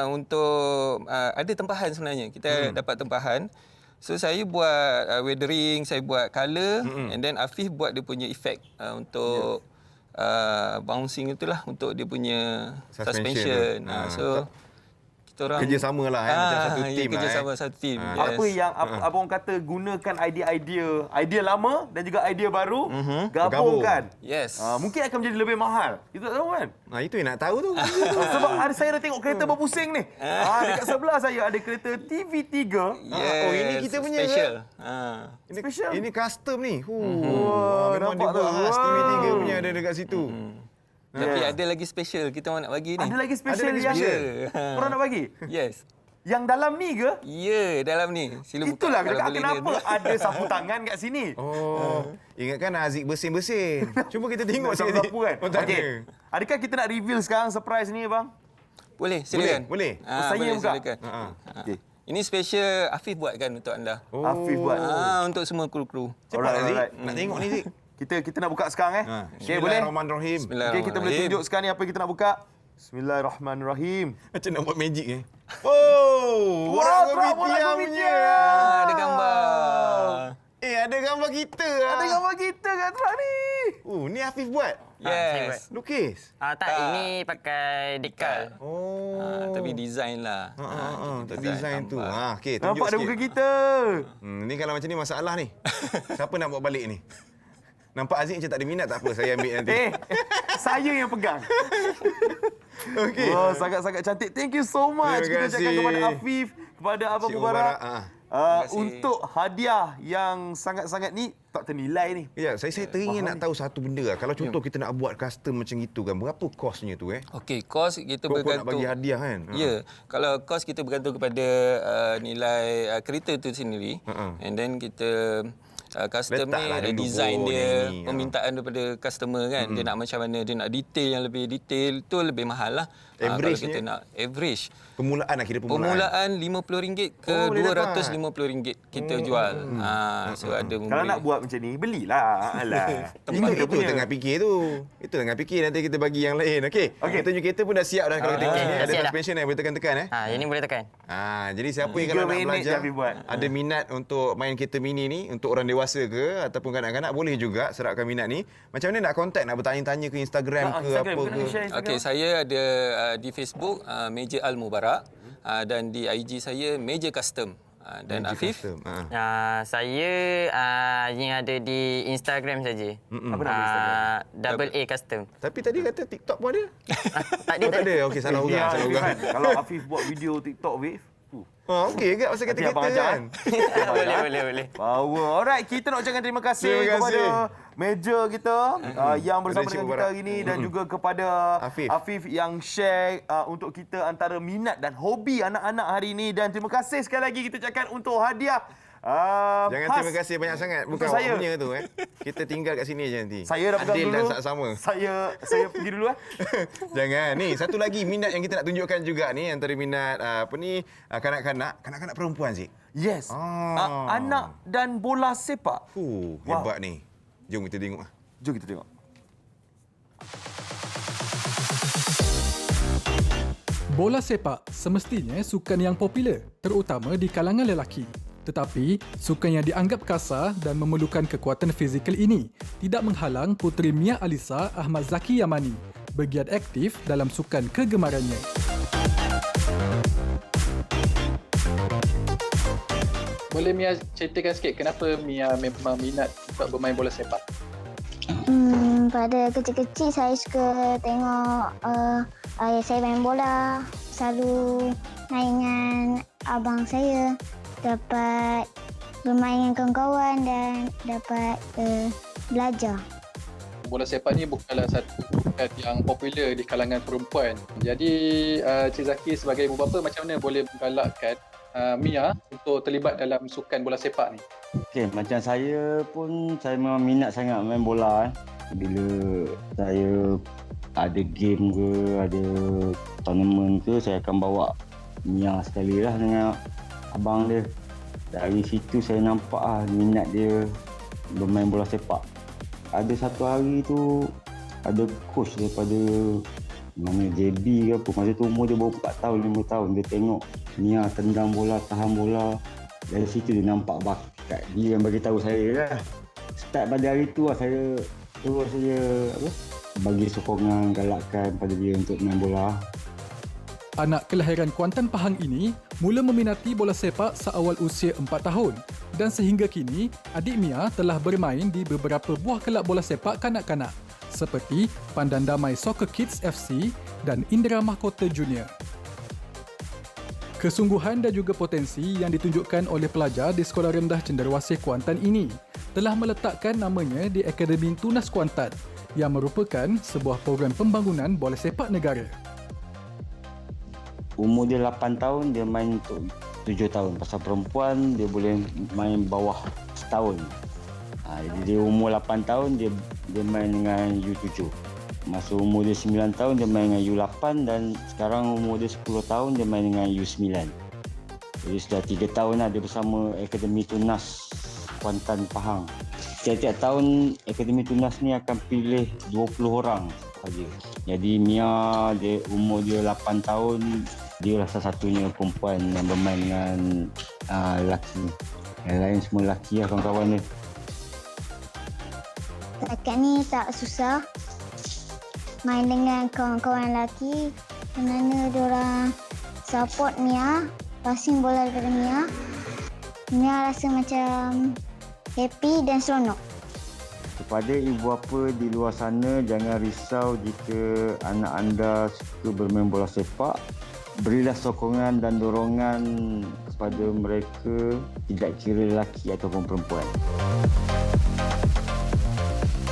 untuk ada tempahan sebenarnya. Kita dapat tempahan. So saya buat weathering, saya buat colour and then Afif buat dia punya effect untuk bouncing itulah untuk dia punya suspension. So kita orang kerjasama lah macam satu team lah. Kerjasama satu team. Apa yang abang kata gunakan idea lama dan juga idea baru gabungkan. Yes. Mungkin akan menjadi lebih mahal. Kita tak tahu kan? Itu yang nak tahu tu. Sebab saya dah tengok kereta berpusing ni. Dekat sebelah saya ada kereta TV3. Yes. ini kita punya special. Special. Ini custom ni. Memang nampak dia buat tu. khas TV3 punya ada dekat situ. Tapi ada lagi special kita orang nak bagi ni. Ada lagi special lagi yang special. korang nak bagi? Yes. Yang dalam ni ke? Ya, dalam ni. Sila buka Itulah kalau dekat boleh kenapa dia. ada sapu tangan kat sini. Ingatkan Aziz bersin-bersin. Cuba kita tengok Sapu kan? Oh, tak Okey. ada. Adakah kita nak reveal sekarang surprise ni bang? Boleh, silakan. Boleh? Saya boleh, yang buka? silakan. Okey. Ini special Afif buatkan untuk anda. Afif buat. Untuk semua kru-kru. Cepat Aziz. Alright. Nak tengok ni Aziz. Kita nak buka sekarang Okey, boleh? Bismillahirrahmanirrahim. Okey, kita boleh tunjuk sekarang ni apa yang kita nak buka. Bismillahirrahmanirrahim. Macam nak buat magic Oh, Wah, orang orang berbitia berbitia. punya. Ada gambar. Ada gambar kita. Ada gambar kita kat truk ni. Ni Afif buat. Yes. Lukis. Tak, ini pakai dekal. Tapi design lah. Tak design tu. Okey, tunjuk Nampak ada sikit. muka kita. Ni kalau macam ni masalah ni. Siapa nak buat balik ni? Nampak Aziz macam tak ada minat, tak apa, saya ambil nanti. Saya yang pegang. Okey. Oh, sangat-sangat cantik. Thank you so much. Terima Kita ucapkan kasih. kepada Afif, kepada Abang Cik Mubarak. kasih. Untuk hadiah yang sangat-sangat ni tak ternilai ni. Ya, saya teringin nak tahu satu benda lah. Kalau contoh kita nak buat custom macam itu kan, berapa kosnya tu Okey, kos kita Kau nak bergantung. bagi hadiah kan? Ya, kalau kos kita bergantung kepada nilai kereta tu sendiri. And then kita custom Letaklah ni, dulu design pun dia, yang ni, permintaan daripada customer kan. Dia nak macam mana, dia nak detail yang lebih detail, tu lebih mahal lah. Kalau Average-nya? kita nak average. Permulaan lah, kira permulaan. Permulaan RM50 ke Oh, boleh RM250 kita jual. So ada Kalau nak buat macam ni, belilah. Alah. Itu tengah fikir tu. Itu tengah fikir nanti kita bagi yang lain. Okey. Kita tunjuk kereta pun dah siap dah kalau kita tengok ni. dah Ada siap dah. suspension yang boleh tekan-tekan Yang ni boleh tekan. Jadi siapa yang 3 kalau nak minit je belajar Afif buat. ada minat untuk main kereta mini ni untuk orang dewasa ke ataupun kanak-kanak boleh juga serapkan minat ni. Macam mana nak contact, nak bertanya-tanya ke Instagram ke apa ke? Okey, saya ada di Facebook Meja Al Mubarak dan di IG saya Meja Custom. Dan Magic Afif Custom. Saya yang ada di Instagram saja. Apa nama Instagram? Double A Custom. Tapi tadi kata TikTok pun ada? Tak ada. Tak ada. Okey, salah orang. Biar Salah Afif orang. kan. Kalau Afif buat video TikTok, Afif, Okey ke pasal Nanti kereta-kereta abang ajar, kan? boleh. Power. Alright, kita nak ucapkan terima kasih, Terima kasih. kepada meja kita yang bersama Leadership dengan kita Mubarak. hari ini dan juga kepada Afif. Afif yang share untuk kita antara minat dan hobi anak-anak hari ini. Dan terima kasih sekali lagi kita ucapkan untuk hadiah. Jangan khas. terima kasih banyak sangat. Bukan Untuk awak saya. punya tu. Kita tinggal kat sini je nanti. Saya dah pegang Adil dulu. dan sama. Saya pergi dulu . Jangan. Ni satu lagi minat yang kita nak tunjukkan juga ni antara minat kanak-kanak perempuan sih. Yes. Anak dan bola sepak. Hebat ni. Jom kita tengok. Jom kita tengok. Bola sepak semestinya sukan yang popular, terutama di kalangan lelaki. Tetapi, sukan yang dianggap kasar dan memerlukan kekuatan fizikal ini tidak menghalang Puteri Mia Alisa Ahmad Zaki Yamani bergiat aktif dalam sukan kegemarannya. Boleh Mia ceritakan sikit kenapa Mia memang minat untuk bermain bola sepak? Pada kecil-kecil saya suka tengok ayah saya main bola. Selalu main dengan abang saya. Dapat bermain dengan kawan-kawan dan dapat belajar. Bola sepak ni bukanlah satu sukan yang popular di kalangan perempuan. Jadi Cik Zaki sebagai ibu bapa macam mana boleh menggalakkan Mia untuk terlibat dalam sukan bola sepak ni? Okey, macam saya pun saya memang minat sangat main bola. Bila saya ada game ke, ada tournament ke, saya akan bawa Mia sekali lah dengan abang dia. Dari situ saya nampak minat dia bermain bola sepak. Ada satu hari tu ada coach daripada mana JB ke apa, masa tu umur dia baru 4 tahun 5 tahun. Dia tengok Mia tendang bola, tahan bola. Dari situ dia nampak bakat. Dia yang bagi tahu saya lah. Start pada hari tu saya terus saja bagi sokongan, galakkan pada dia untuk main bola. Anak kelahiran Kuantan Pahang ini mula meminati bola sepak seawal usia 4 tahun dan sehingga kini adik Mia telah bermain di beberapa buah kelab bola sepak kanak-kanak seperti Pandan Damai Soccer Kids FC dan Indra Mahkota Junior. Kesungguhan dan juga potensi yang ditunjukkan oleh pelajar di Sekolah Rendah Cenderawasih Kuantan ini telah meletakkan namanya di Akademi Tunas Kuantan yang merupakan sebuah program pembangunan bola sepak negara. Umur dia 8 tahun, dia main untuk 7 tahun. Pasal perempuan, dia boleh main bawah setahun. Jadi dia umur 8 tahun, dia main dengan U7. Masa umur dia 9 tahun, dia main dengan U8 dan sekarang umur dia 10 tahun, dia main dengan U9. Jadi sudah 3 tahun dia bersama Akademi Tunas Kuantan Pahang. Setiap tahun, Akademi Tunas ni akan pilih 20 orang saja. Jadi Mia, umur dia 8 tahun, dia lah salah satunya perempuan yang bermain dengan lelaki. Yang lain semua lelaki lah kawan-kawan dia. Setakat ni tak susah main dengan kawan-kawan lelaki kerana diorang support Mia, passing bola daripada Mia. Mia rasa macam happy dan seronok. Kepada ibu bapa di luar sana, jangan risau jika anak anda suka bermain bola sepak. Berilah sokongan dan dorongan kepada mereka, tidak kira lelaki ataupun perempuan.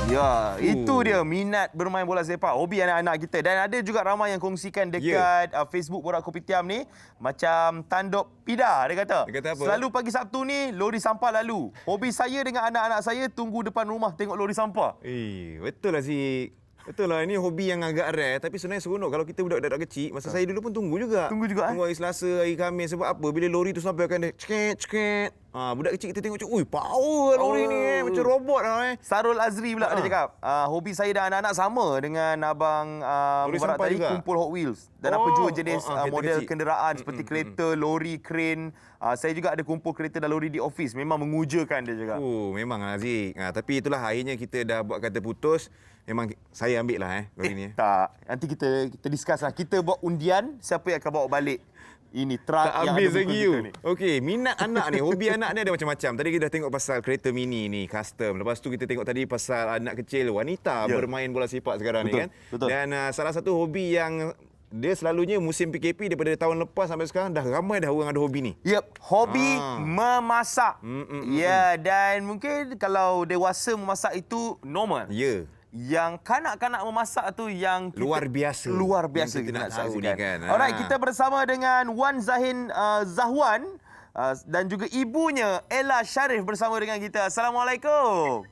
Ya, itu dia minat bermain bola sepak, hobi anak-anak kita. Dan ada juga ramai yang kongsikan dekat Facebook Borak Kopitiam ni, macam Tandop Pida, dia kata apa? Selalu pagi Sabtu ni lori sampah lalu. Hobi saya dengan anak-anak saya tunggu depan rumah tengok lori sampah. Betul lah Zik. Betul lah, ini hobi yang agak rare tapi sebenarnya seronok kalau kita budak-budak kecil. Masa saya dulu pun tunggu juga. Tunggu hari Selasa, hari Khamis. Sebab apa? Bila lori tu sampai akan dia ceket. Budak kecil kita tengok, ui power lori ni macam robot lah. Sarul Azri pula dia cakap, hobi saya dan anak-anak sama dengan abang Mubarak tadi, juga kumpul Hot Wheels dan apa jua jenis model kenderaan seperti kereta, lori, kren. Saya juga ada kumpul kereta dan lori di office. Memang mengujakan dia cakap. Memang Aziz. Tapi itulah akhirnya kita dah buat kata putus. Memang saya ambil lah lori ni. Tak. Nanti kita discuss lah. Kita buat undian siapa yang akan bawa balik ini truk tak yang habis ada lagi buku kita ni. Okey, minat anak ni, hobi anak ni ada macam-macam. Tadi kita dah tengok pasal kereta mini ni, custom. Lepas tu kita tengok tadi pasal anak kecil, wanita bermain bola sepak sekarang ni kan. Betul. Dan salah satu hobi yang dia selalunya musim PKP daripada tahun lepas sampai sekarang dah ramai dah orang ada hobi ni. Yep, hobi memasak. Ya, dan mungkin kalau dewasa memasak itu normal. Ya. Yang kanak-kanak memasak tu yang Luar biasa. Luar biasa Yang kita nak tahu saksikan. ni kan. Alright, kita bersama dengan Wan Zahin Zahwan dan juga ibunya Ella Sharif bersama dengan kita. Assalamualaikum.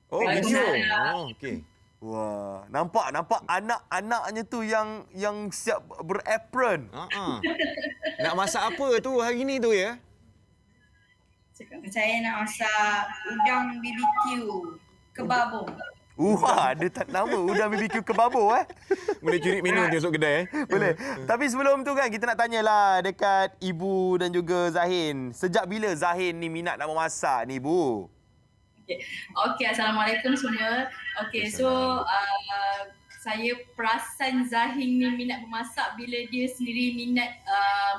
Oh, video. Oh, okey. Wah, nampak anak-anaknya tu yang siap berapron. Nak masak apa tu hari ni tu ya? Saya nak masak udang BBQ kebabong. Wah, dia tak nama udang BBQ kebabor Boleh curi menu tu esok kedai Boleh. Tapi sebelum tu kan kita nak tanyalah dekat ibu dan juga Zahin. Sejak bila Zahin ni minat nak memasak ni, Bu? Okey, Assalamualaikum semua. Okey, so saya perasan Zahin ni minat memasak bila dia sendiri minat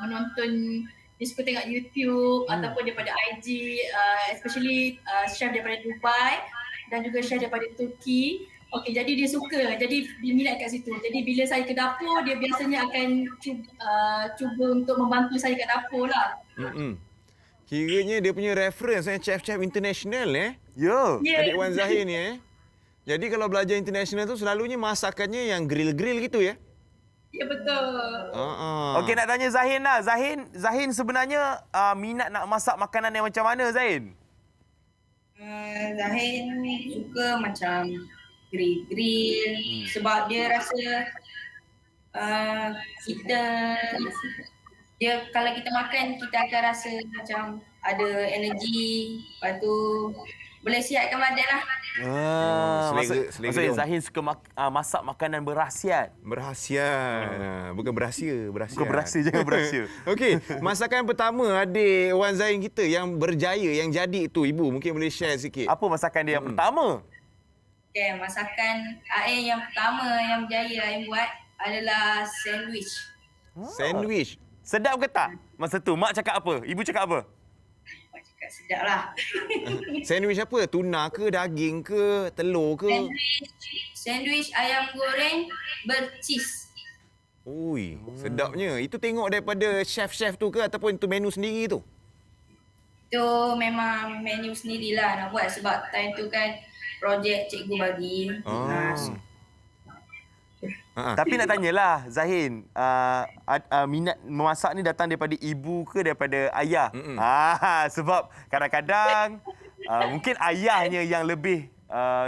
menonton, dia suka tengok YouTube ataupun daripada IG, especially chef daripada Dubai dan juga chef daripada Turki. Okey, jadi dia suka, jadi dia minat kat situ. Jadi bila saya ke dapur, dia biasanya akan cuba untuk membantu saya kat dapur lah. Kiranya dia punya reference chef-chef international Ya. Adik Wan Zahin ni Jadi kalau belajar international tu selalunya masakannya yang grill-grill gitu ya? Ya, betul. Okey, nak tanya Zahin lah. Zahin sebenarnya minat nak masak makanan yang macam mana, Zahin? Zahin suka macam grill sebab dia rasa kalau kita makan kita akan rasa macam ada energi, lepas tu boleh sihatkan badan lah. Maksudnya Zahin suka masak makanan berkhasiat. Berkhasiat. Bukan berhasil. Bukan berhasil, jangan berhasil. Okey, masakan pertama adik Wan Zahin kita yang berjaya, yang jadi tu, Ibu mungkin boleh share sikit. Apa masakan dia yang pertama? Okay, masakan Ain yang pertama yang berjaya Ain buat adalah sandwich. Sandwich? Sedap ke tak? Masa tu mak cakap apa? Ibu cakap apa? Mak cakap sedap lah. Sandwich apa? Tuna ke, daging ke, telur ke? Sandwich ayam goreng bercheese. Ui, sedapnya. Itu tengok daripada chef-chef tu ke ataupun itu menu sendiri tu? Itu memang menu sendirilah nak buat sebab time tu kan projek cikgu bagi. Tapi nak tanyalah Zahin, minat memasak ni datang daripada ibu ke daripada ayah? Sebab kadang-kadang mungkin ayahnya yang lebih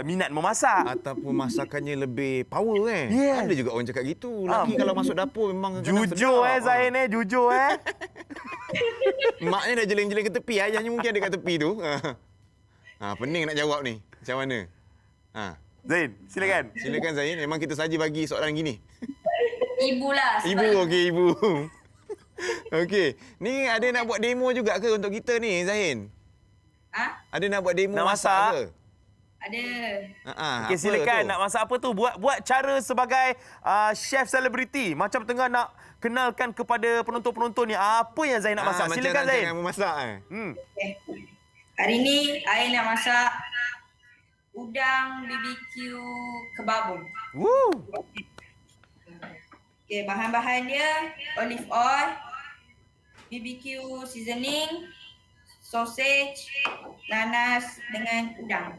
minat memasak. Ataupun masakannya lebih power Yes. Ada juga orang cakap gitu. Laki kalau masuk dapur memang jujur Zahin jujur Maknya dah jeling-jeling ke tepi, ayahnya mungkin ada kat tepi tu. Pening nak jawab ni. Macam mana? Zain, silakan. Silakan Zain. Memang kita saja bagi soalan gini. Ibu lah. Ibu, okey ibu. Okey. Ni ada nak buat demo juga ke untuk kita ni, Zain? Ada nak buat demo nak masak ke? Ada. Okey, silakan. Nak masak apa tu? Buat cara sebagai chef selebriti. Macam tengah nak kenalkan kepada penonton-penonton ni apa yang Zain nak masak. Silakan Zain. Macam memasak Okay. Hari ni Ain nak masak udang BBQ kebabong. Okey, bahan-bahan dia olive oil, BBQ seasoning, sausage, nanas dengan udang.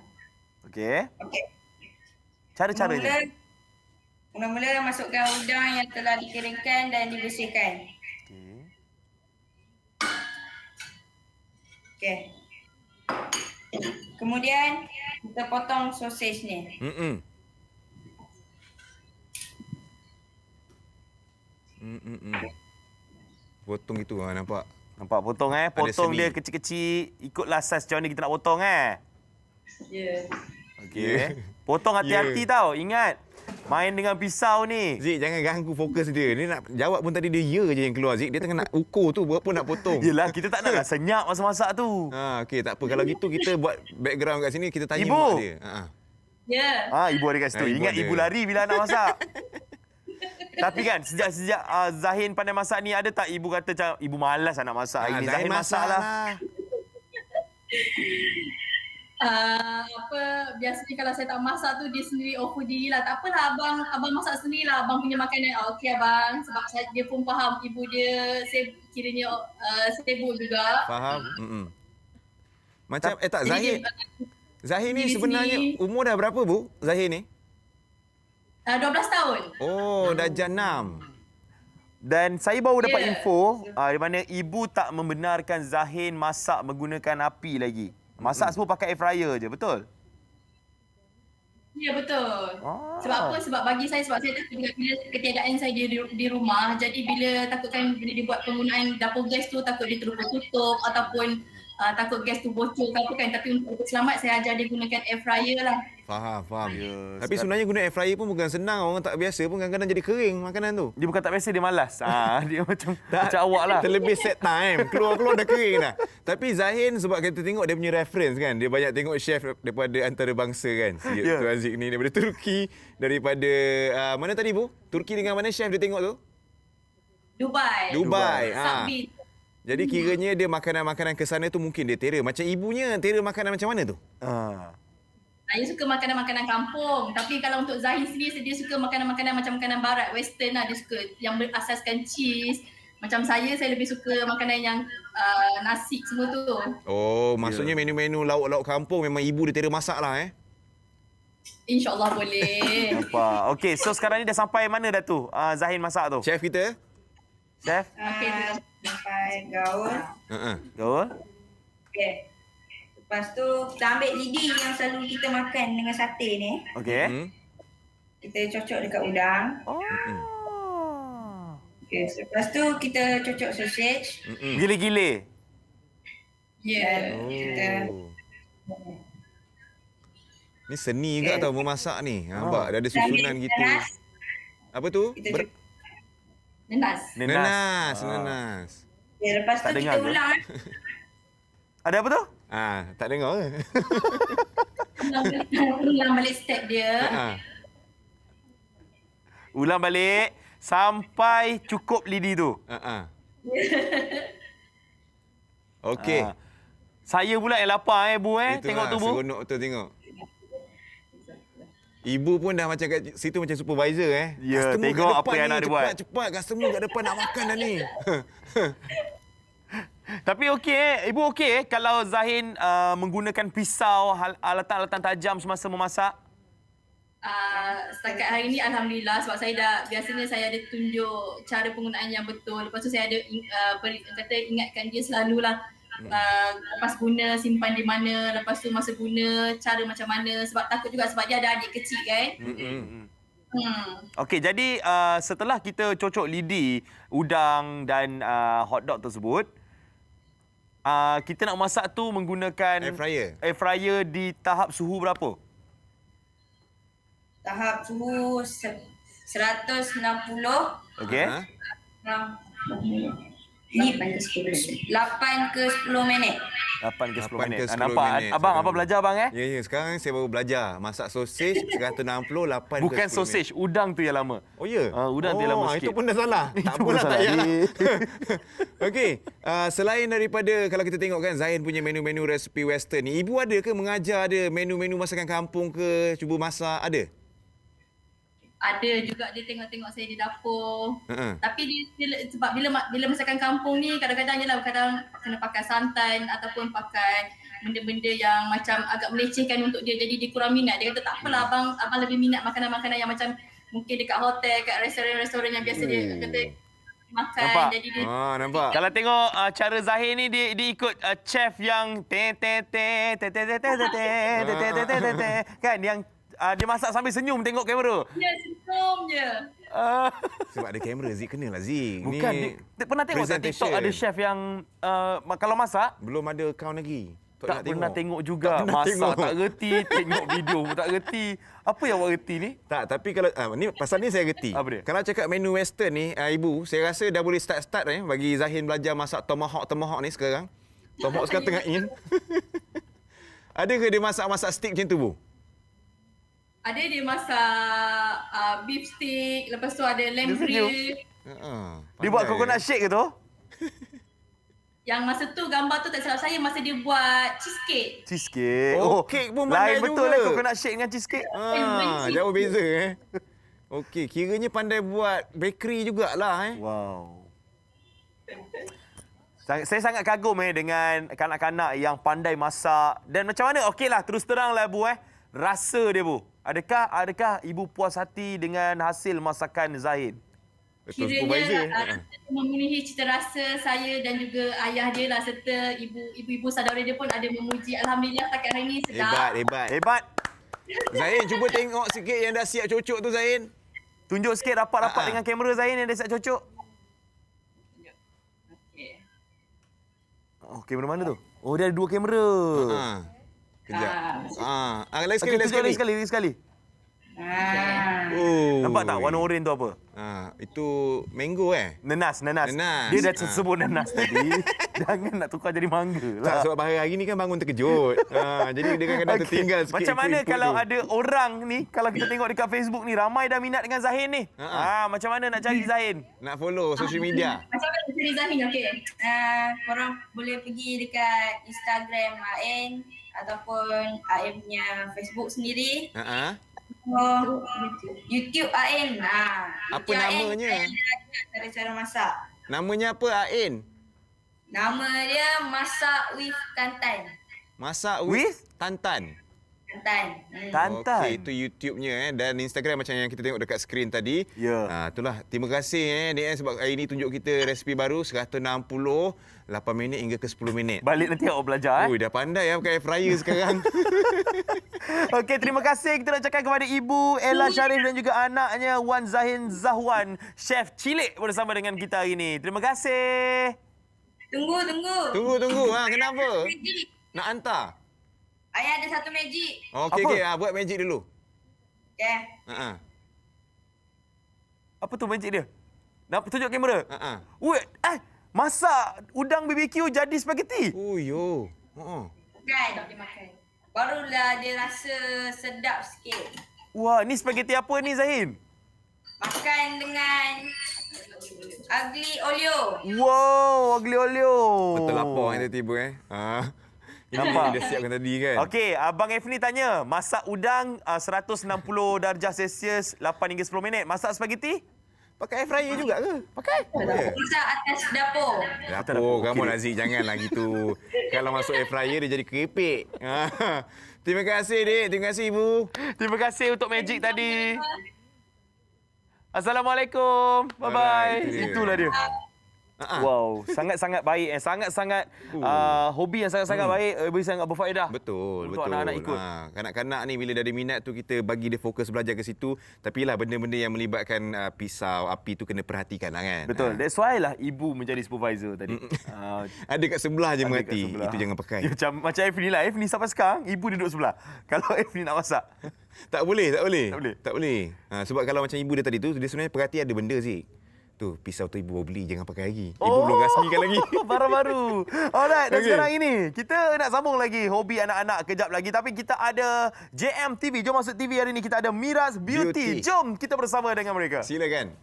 Okey. Cara-caranya. Mula-mula masukkan udang yang telah dikeringkan dan dibersihkan. Okey. Kemudian kita potong sausage ni. Potong gitu nampak. Nampak potong potong dia kecil-kecil, ikutlah saiz macam mana kita nak potong Ya. Okey. Potong hati-hati tau. Ingat. Main dengan pisau ni. Zik, jangan ganggu fokus dia. Dia nak jawab pun tadi dia ya je yang keluar, Zik. Dia tengah nak ukur tu berapa nak potong. Yelah, kita tak naklah senyap masa masak tu. Okey, tak apa. Kalau gitu kita buat background kat sini, kita tanya Ibu. mak dia. Ya. Ibu ada kat situ. Ingat ibu lari bila nak masak. Tapi kan sejak Zahin pandai masak ni, ada tak ibu kata macam ibu malas nak masak hari ni? Zahin masak lah. Biasanya kalau saya tak masak tu dia sendiri offer diri lah. Tak apalah abang masak sendiri lah abang punya makanan. Okey abang, sebab dia pun faham ibu dia kiranya sibuk juga. Faham? Macam tak Jadi Zahir ni diri sebenarnya sendiri. umur dah berapa Bu? Zahir ni? 12 tahun. Oh, dah jenam. Dan saya baru dapat Ya. info di mana ibu tak membenarkan Zahin masak menggunakan api lagi. Masak semua pakai air fryer je, betul? Ya betul. Sebab apa? Sebab bagi saya, sebab saya takut juga bila ketiadaan saya di rumah. Jadi bila takutkan bila dia buat penggunaan dapur gas tu, takut dia terlupa tutup ataupun takut gas tu bocor ke apa kan. Tapi untuk selamat saya ajar dia gunakan air fryer lah. Faham. Tapi sebenarnya guna air fryer pun bukan senang. Orang tak biasa pun kadang-kadang jadi kering makanan tu. Dia bukan tak biasa, dia malas. Dia macam awak lah. Terlebih set time. Keluar-keluar dah kering dah. Tapi Zahin sebab kita tengok dia punya reference kan. Dia banyak tengok chef daripada antarabangsa kan. Si Tuan Zik ni daripada Turki. Daripada mana tadi Bu? Turki dengan mana chef dia tengok tu? Dubai. Sabi. Jadi kiranya dia makanan-makanan ke sana tu mungkin dia tera. Macam ibunya tera makanan macam mana tu? Saya suka makanan-makanan kampung. Tapi kalau untuk Zahir sendiri, dia suka makanan-makanan macam makanan barat, western lah. Dia suka yang berasaskan cheese. Macam saya lebih suka makanan yang nasi semua tu. Oh, maksudnya menu-menu lauk-lauk kampung memang ibu dia tera masak lah InsyaAllah boleh. Nampak. Okey, so sekarang ni dah sampai mana dah tu Zahin masak tu? Chef kita? Chef? Okey, sampai gaul. Gaul? Okey. Lepas tu kita ambil lidi yang selalu kita makan dengan sate ni. Okey. Kita cocok dekat udang. Okey, lepas tu kita cocok sausage. Gile-gile? Ya, kita Ni seni juga tau memasak ni. Nampak dia ada susunan gitu. Apa tu? Nenas. Nenas. Okay, lepas tu Tak kita dengar ke? ulang. Ada apa tu? Tak dengar ke? Ulang balik step dia. Ulang balik sampai cukup lidi tu. Okey. Saya pula yang lapar Bu Itulah, tengok tu Bu. Seronok betul tengok. Ibu pun dah macam kat situ macam supervisor Ya, Customer tengok kat apa depan yang ni, nak dia buat. Cepat, customer kat depan nak makan dah ni. Tapi okey Ibu okey kalau Zahin menggunakan pisau, alatan-alatan tajam semasa memasak? Setakat hari ni Alhamdulillah, sebab biasanya saya ada tunjuk cara penggunaan yang betul. Lepas tu saya ada ingatkan dia selalulah lepas guna simpan di mana, lepas tu masa guna cara macam mana, sebab takut juga sebab dia ada adik kecil kan. Okey, jadi setelah kita cocok lidi, udang dan hotdog tersebut, kita nak masak tu menggunakan air fryer di tahap suhu berapa? Tahap suhu 160. Okey. 8 ke 10 minit. 8 ke 10 minit. ke 10 Nampak minit. abang belajar abang Ya, sekarang saya baru belajar masak sausage 160 8 Bukan ke 10 sausage, minit. udang tu yang lama. Oh ya? Udang tu yang lama sikit. Itu pun dah salah. Tak apalah, tak payahlah. Okey, selain daripada kalau kita tengok kan Zahin punya menu-menu resipi western ni, ibu ada ke mengajar ada menu-menu masakan kampung ke, cuba masak, ada? Ada juga dia tengok-tengok saya di dapur. Tapi dia sebab bila masakan kampung ni kadang-kadang kadang kena pakai santan ataupun pakai benda-benda yang macam agak melecehkan untuk dia, jadi dia kurang minat. Dia kata tak apalah abang lebih minat makanan-makanan yang macam mungkin dekat hotel, kat restoran-restoran yang biasa dia kata makan. Nampak? Jadi dia nampak. Kalau tengok cara Zahin ni dia ikut chef yang kan yang dia masak sambil senyum tengok kamera. dia senyum je. Sebab ada kamera Zik, kenalah Zik. Bukan, dia pernah tengok tak TikTok ada chef yang kalau masak belum ada account lagi. Tak pernah tengok juga. Masak tak reti, tengok video pun tak reti. Apa yang awak reti ni? Tak, tapi kalau ni pasal ni saya reti. Apa dia? Kalau cakap menu western ni, ibu, saya rasa dah boleh start bagi Zahin belajar masak tomahawk ni sekarang. Tomahawk sekarang tengah in. Ada ke dia masak steak macam tu, Bu? Ada dia masak beef stick, lepas tu ada lamb rib. Dia buat coconut shake ke tu? Yang masa tu gambar tu tak silap saya masa dia buat cheesecake. Cheesecake. Kek pun pandai lain betul juga. lah coconut shake dengan cheesecake. Jauh beza Okey, kiranya pandai buat bakery jugalah Wow. Saya sangat kagum dengan kanak-kanak yang pandai masak. Dan macam mana? Okeylah, terus teranglah Bu rasa dia Bu. Adakah ibu puas hati dengan hasil masakan Zahin? Kiranya memenuhi cita rasa saya dan juga ayah dia lah serta ibu-ibu saudara dia pun ada memuji. Alhamdulillah setakat hari ni sedap. Hebat. Zahin, cuba tengok sikit yang dah siap cocok tu Zahin. Tunjuk sikit rapat-rapat dengan kamera Zahin yang dah siap cocok. Oh, kamera mana tu? Oh, dia ada 2 kamera. Kejap. Lagi sekali. Nampak tak warna oranye tu apa? Itu mango Nenas. Dia dah sebut nenas tadi. Jangan nak tukar jadi mangga lah. Tak, sebab hari ni kan bangun terkejut. Jadi dia kadang-kadang tertinggal sikit. Macam mana input kalau tu. ada orang ni, kalau kita tengok dekat Facebook ni, ramai dah minat dengan Zahin ni. Macam mana nak cari Zahin? Nak follow social media. Macam mana nak cari Zahin? Okey. Korang boleh pergi dekat Instagram Ain ataupun Ain punya Facebook sendiri. YouTube Ain. Apa namanya? Cara-cara masak. Namanya apa Ain? Nama dia Masak with Tantan. Masak with Tantan. Tantan. Okey, itu YouTube-nya dan Instagram macam yang kita tengok dekat skrin tadi. Ya. Itulah. Terima kasih Dik sebab hari ini tunjuk kita resipi baru 168 minit hingga ke 10 minit. Balik nanti awak belajar Dah pandai pakai air fryer sekarang. Okey, terima kasih kita nak cakap kepada Ibu Ella Sharif dan juga anaknya Wan Zahin Zahwan, chef cilik bersama dengan kita hari ini. Terima kasih. Tunggu. Tunggu. Kenapa? Nak hantar? Ayah ada satu magic. Okey. Buat magic dulu. Okey. Apa tu magic dia? Nak tunjuk kamera? Wait, masak udang BBQ jadi spaghetti. Oh, yo. Kan? Barulah dia rasa sedap sikit. Wah, ni spaghetti apa ni Zahin? Makan dengan ugly olio. Wow, ugly olio. Betul lapar tiba-tiba Nampak? Dia siapkan tadi kan. Okey, Abang Efni tanya, masak udang 160 darjah Celsius 8 hingga 10 minit. Masak spaghetti? Pakai air fryer juga ke? Pakai. Masak atas dapur. Kamu Aziz, janganlah gitu. Kalau masuk air fryer dia jadi keripik. Terima kasih Dik, terima kasih Ibu. Terima kasih untuk magic tadi. Assalamualaikum. Bye-bye. Itulah dia. Wow, sangat-sangat baik. Sangat-sangat hobi yang sangat-sangat baik. Beri sangat berfaedah. Betul. Untuk anak-anak ikut. Kanak-kanak ni bila dah ada minat tu kita bagi dia fokus belajar ke situ. Tapi lah benda-benda yang melibatkan pisau, api tu kena perhatikan lah kan. Betul. That's why lah ibu menjadi supervisor tadi. Ada kat sebelah je mengerti. Itu jangan pakai. Macam Efni lah. Efni sampai sekarang ibu duduk sebelah. Kalau Efni nak masak. Tak boleh. Sebab kalau macam ibu dia tadi tu, dia sebenarnya perhati ada benda sih. Tu, pisau tu ibu beli, jangan pakai lagi. Ibu belum rasmikan lagi. Baru-baru. Alright, dan sekarang ini kita nak sambung lagi hobi anak-anak kejap lagi. Tapi kita ada JM TV. Jom masuk TV hari ini. Kita ada Miras Beauty. Jom kita bersama dengan mereka. Silakan.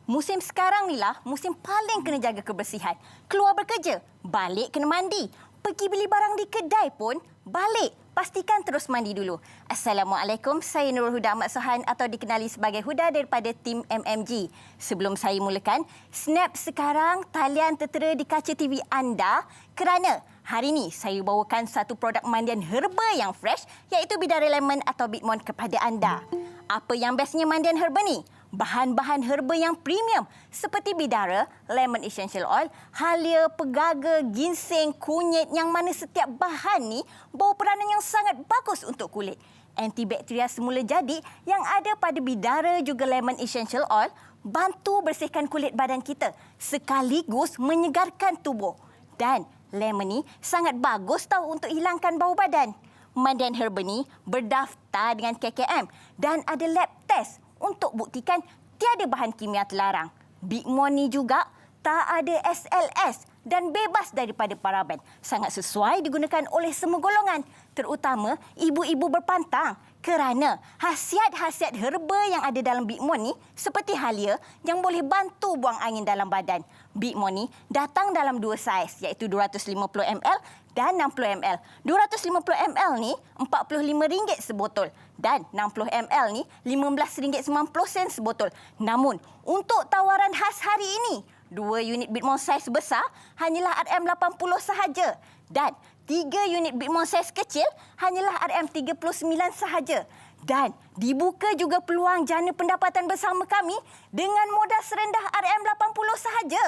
Musim sekarang ni lah musim paling kena jaga kebersihan. Keluar bekerja, balik kena mandi. Pergi beli barang di kedai pun, balik pastikan terus mandi dulu. Assalamualaikum, saya Nurul Huda Ahmad Sohan atau dikenali sebagai Huda daripada tim MMG. Sebelum saya mulakan, snap sekarang talian tertera di kaca TV anda kerana hari ini saya bawakan satu produk mandian herba yang fresh iaitu Bidara Lemon atau Bitmon kepada anda. Apa yang bestnya mandian herba ni? Bahan-bahan herba yang premium seperti Bidara, Lemon Essential Oil, Halia, Pegaga, Ginseng, Kunyit yang mana setiap bahan ni bawa peranan yang sangat bagus untuk kulit. Antibakteria semula jadi yang ada pada Bidara juga Lemon Essential Oil bantu bersihkan kulit badan kita sekaligus menyegarkan tubuh. Dan lemon ni sangat bagus tahu untuk hilangkan bau badan. Mandian herba ni berdaftar dengan KKM dan ada lab test untuk buktikan tiada bahan kimia terlarang. Bitmon ni juga tak ada SLS dan bebas daripada paraben. Sangat sesuai digunakan oleh semua golongan, terutama ibu-ibu berpantang kerana khasiat-khasiat herba yang ada dalam Big Mon ni seperti halia yang boleh bantu buang angin dalam badan. Big Mon ni datang dalam dua saiz iaitu 250 ml dan 60 ml. 250 ml ni RM45 sebotol dan 60 ml ni RM15.90 sebotol. Namun untuk tawaran khas hari ini, 2 unit Big Mon saiz besar hanyalah RM80 sahaja dan 3 unit Big Mon saiz kecil hanyalah RM39 sahaja. Dan dibuka juga peluang jana pendapatan bersama kami dengan modal serendah RM80 sahaja.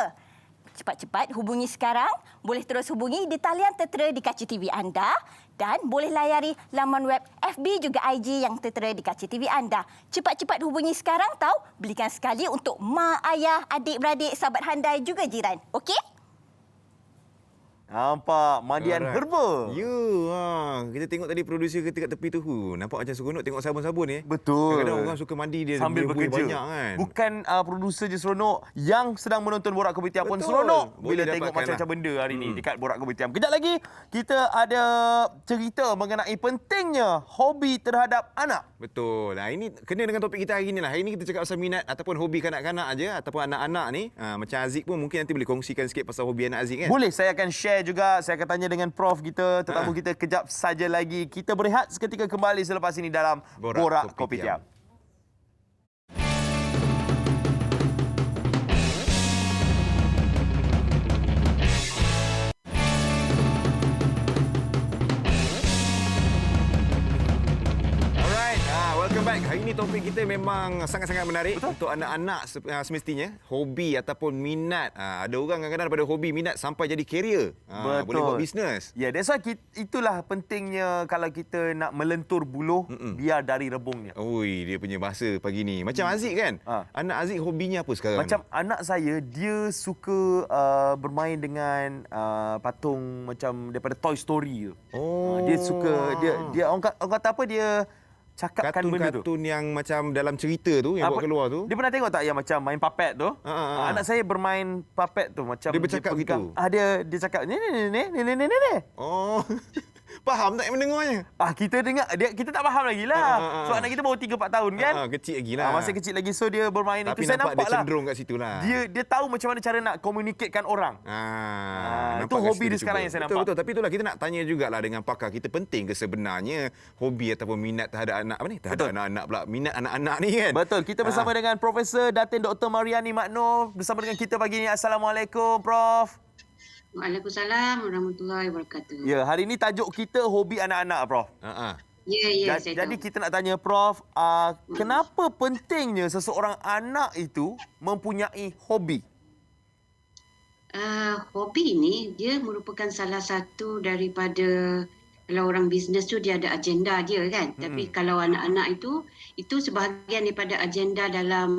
Cepat-cepat hubungi sekarang. Boleh terus hubungi di talian tertera di kaca TV anda dan boleh layari laman web FB juga IG yang tertera di kaca TV anda. Cepat-cepat hubungi sekarang tahu. Belikan sekali untuk mak, ayah, adik-beradik, sahabat handai juga jiran. Okey? Nampak mandian herba. Ya, kita tengok tadi produser kita kat tepi tu. Nampak macam seronok tengok sabun-sabun ni. Betul. Kadang-kadang orang suka mandi dia sambil bekerja. Banyak kan. Bukan produser je seronok, yang sedang menonton Borak Kopitiam pun seronok bila tengok macam-macam benda hari ni dekat Borak Kopitiam. Kejap lagi kita ada cerita mengenai pentingnya hobi terhadap anak. Betul. Ini kena dengan topik kita hari ni lah. Hari ni kita cakap pasal minat ataupun hobi kanak-kanak aja ataupun anak-anak ni. Macam Aziz pun mungkin nanti boleh kongsikan sikit pasal hobi anak Aziz kan. Boleh, saya akan share juga. Saya akan tanya dengan Prof kita, tetamu kita kejap saja lagi. Kita berehat seketika, kembali selepas ini dalam Borak Kopitiam. Welcome back. Hari ini topik kita memang sangat-sangat menarik. Betul? Untuk anak-anak semestinya. Hobi ataupun minat. Ada orang kadang-kadang daripada hobi minat sampai jadi career. Boleh buat bisnes. Ya, that's why itulah pentingnya kalau kita nak melentur buluh, biar dari rebungnya. Oi, dia punya bahasa pagi ni. Macam Aziz kan? Anak Aziz hobinya apa sekarang? Macam anak saya, dia suka bermain dengan patung macam daripada Toy Story. Dia suka, dia orang kata apa, dia cakapkan benda tu. Kartun yang macam dalam cerita tu yang buat keluar tu. Dia pernah tengok tak yang macam main puppet tu? Anak saya bermain puppet tu macam dia bercakap gitu. Dia cakap ni. Oh. Faham tak yang mendengarnya? Kita dengar, kita tak faham lagi lah. So anak kita baru 3-4 tahun kan? Kecil lagi lah. Masih kecil lagi, so dia bermain tapi itu. Saya nampak dia cenderung kat situ lah. Dia tahu macam mana cara nak communicatekan orang. Itu hobi dia sekarang yang saya nampak. Betul. Tapi itulah kita nak tanya jugalah dengan pakar kita, penting ke sebenarnya hobi ataupun minat terhadap anak terhadap anak-anak pula, minat anak-anak ni kan? Betul. Kita bersama dengan Profesor Datin Dr. Mariani Makno bersama dengan kita pagi ni. Assalamualaikum, Prof. Waalaikumsalam warahmatullahi wabarakatuh. Ya, hari ini tajuk kita hobi anak-anak, Prof. Ya, jadi kita nak tanya Prof, kenapa pentingnya seseorang anak itu mempunyai hobi? Hobi ni dia merupakan salah satu daripada, kalau orang bisnes tu dia ada agenda dia kan. Tapi kalau anak-anak itu sebahagian daripada agenda dalam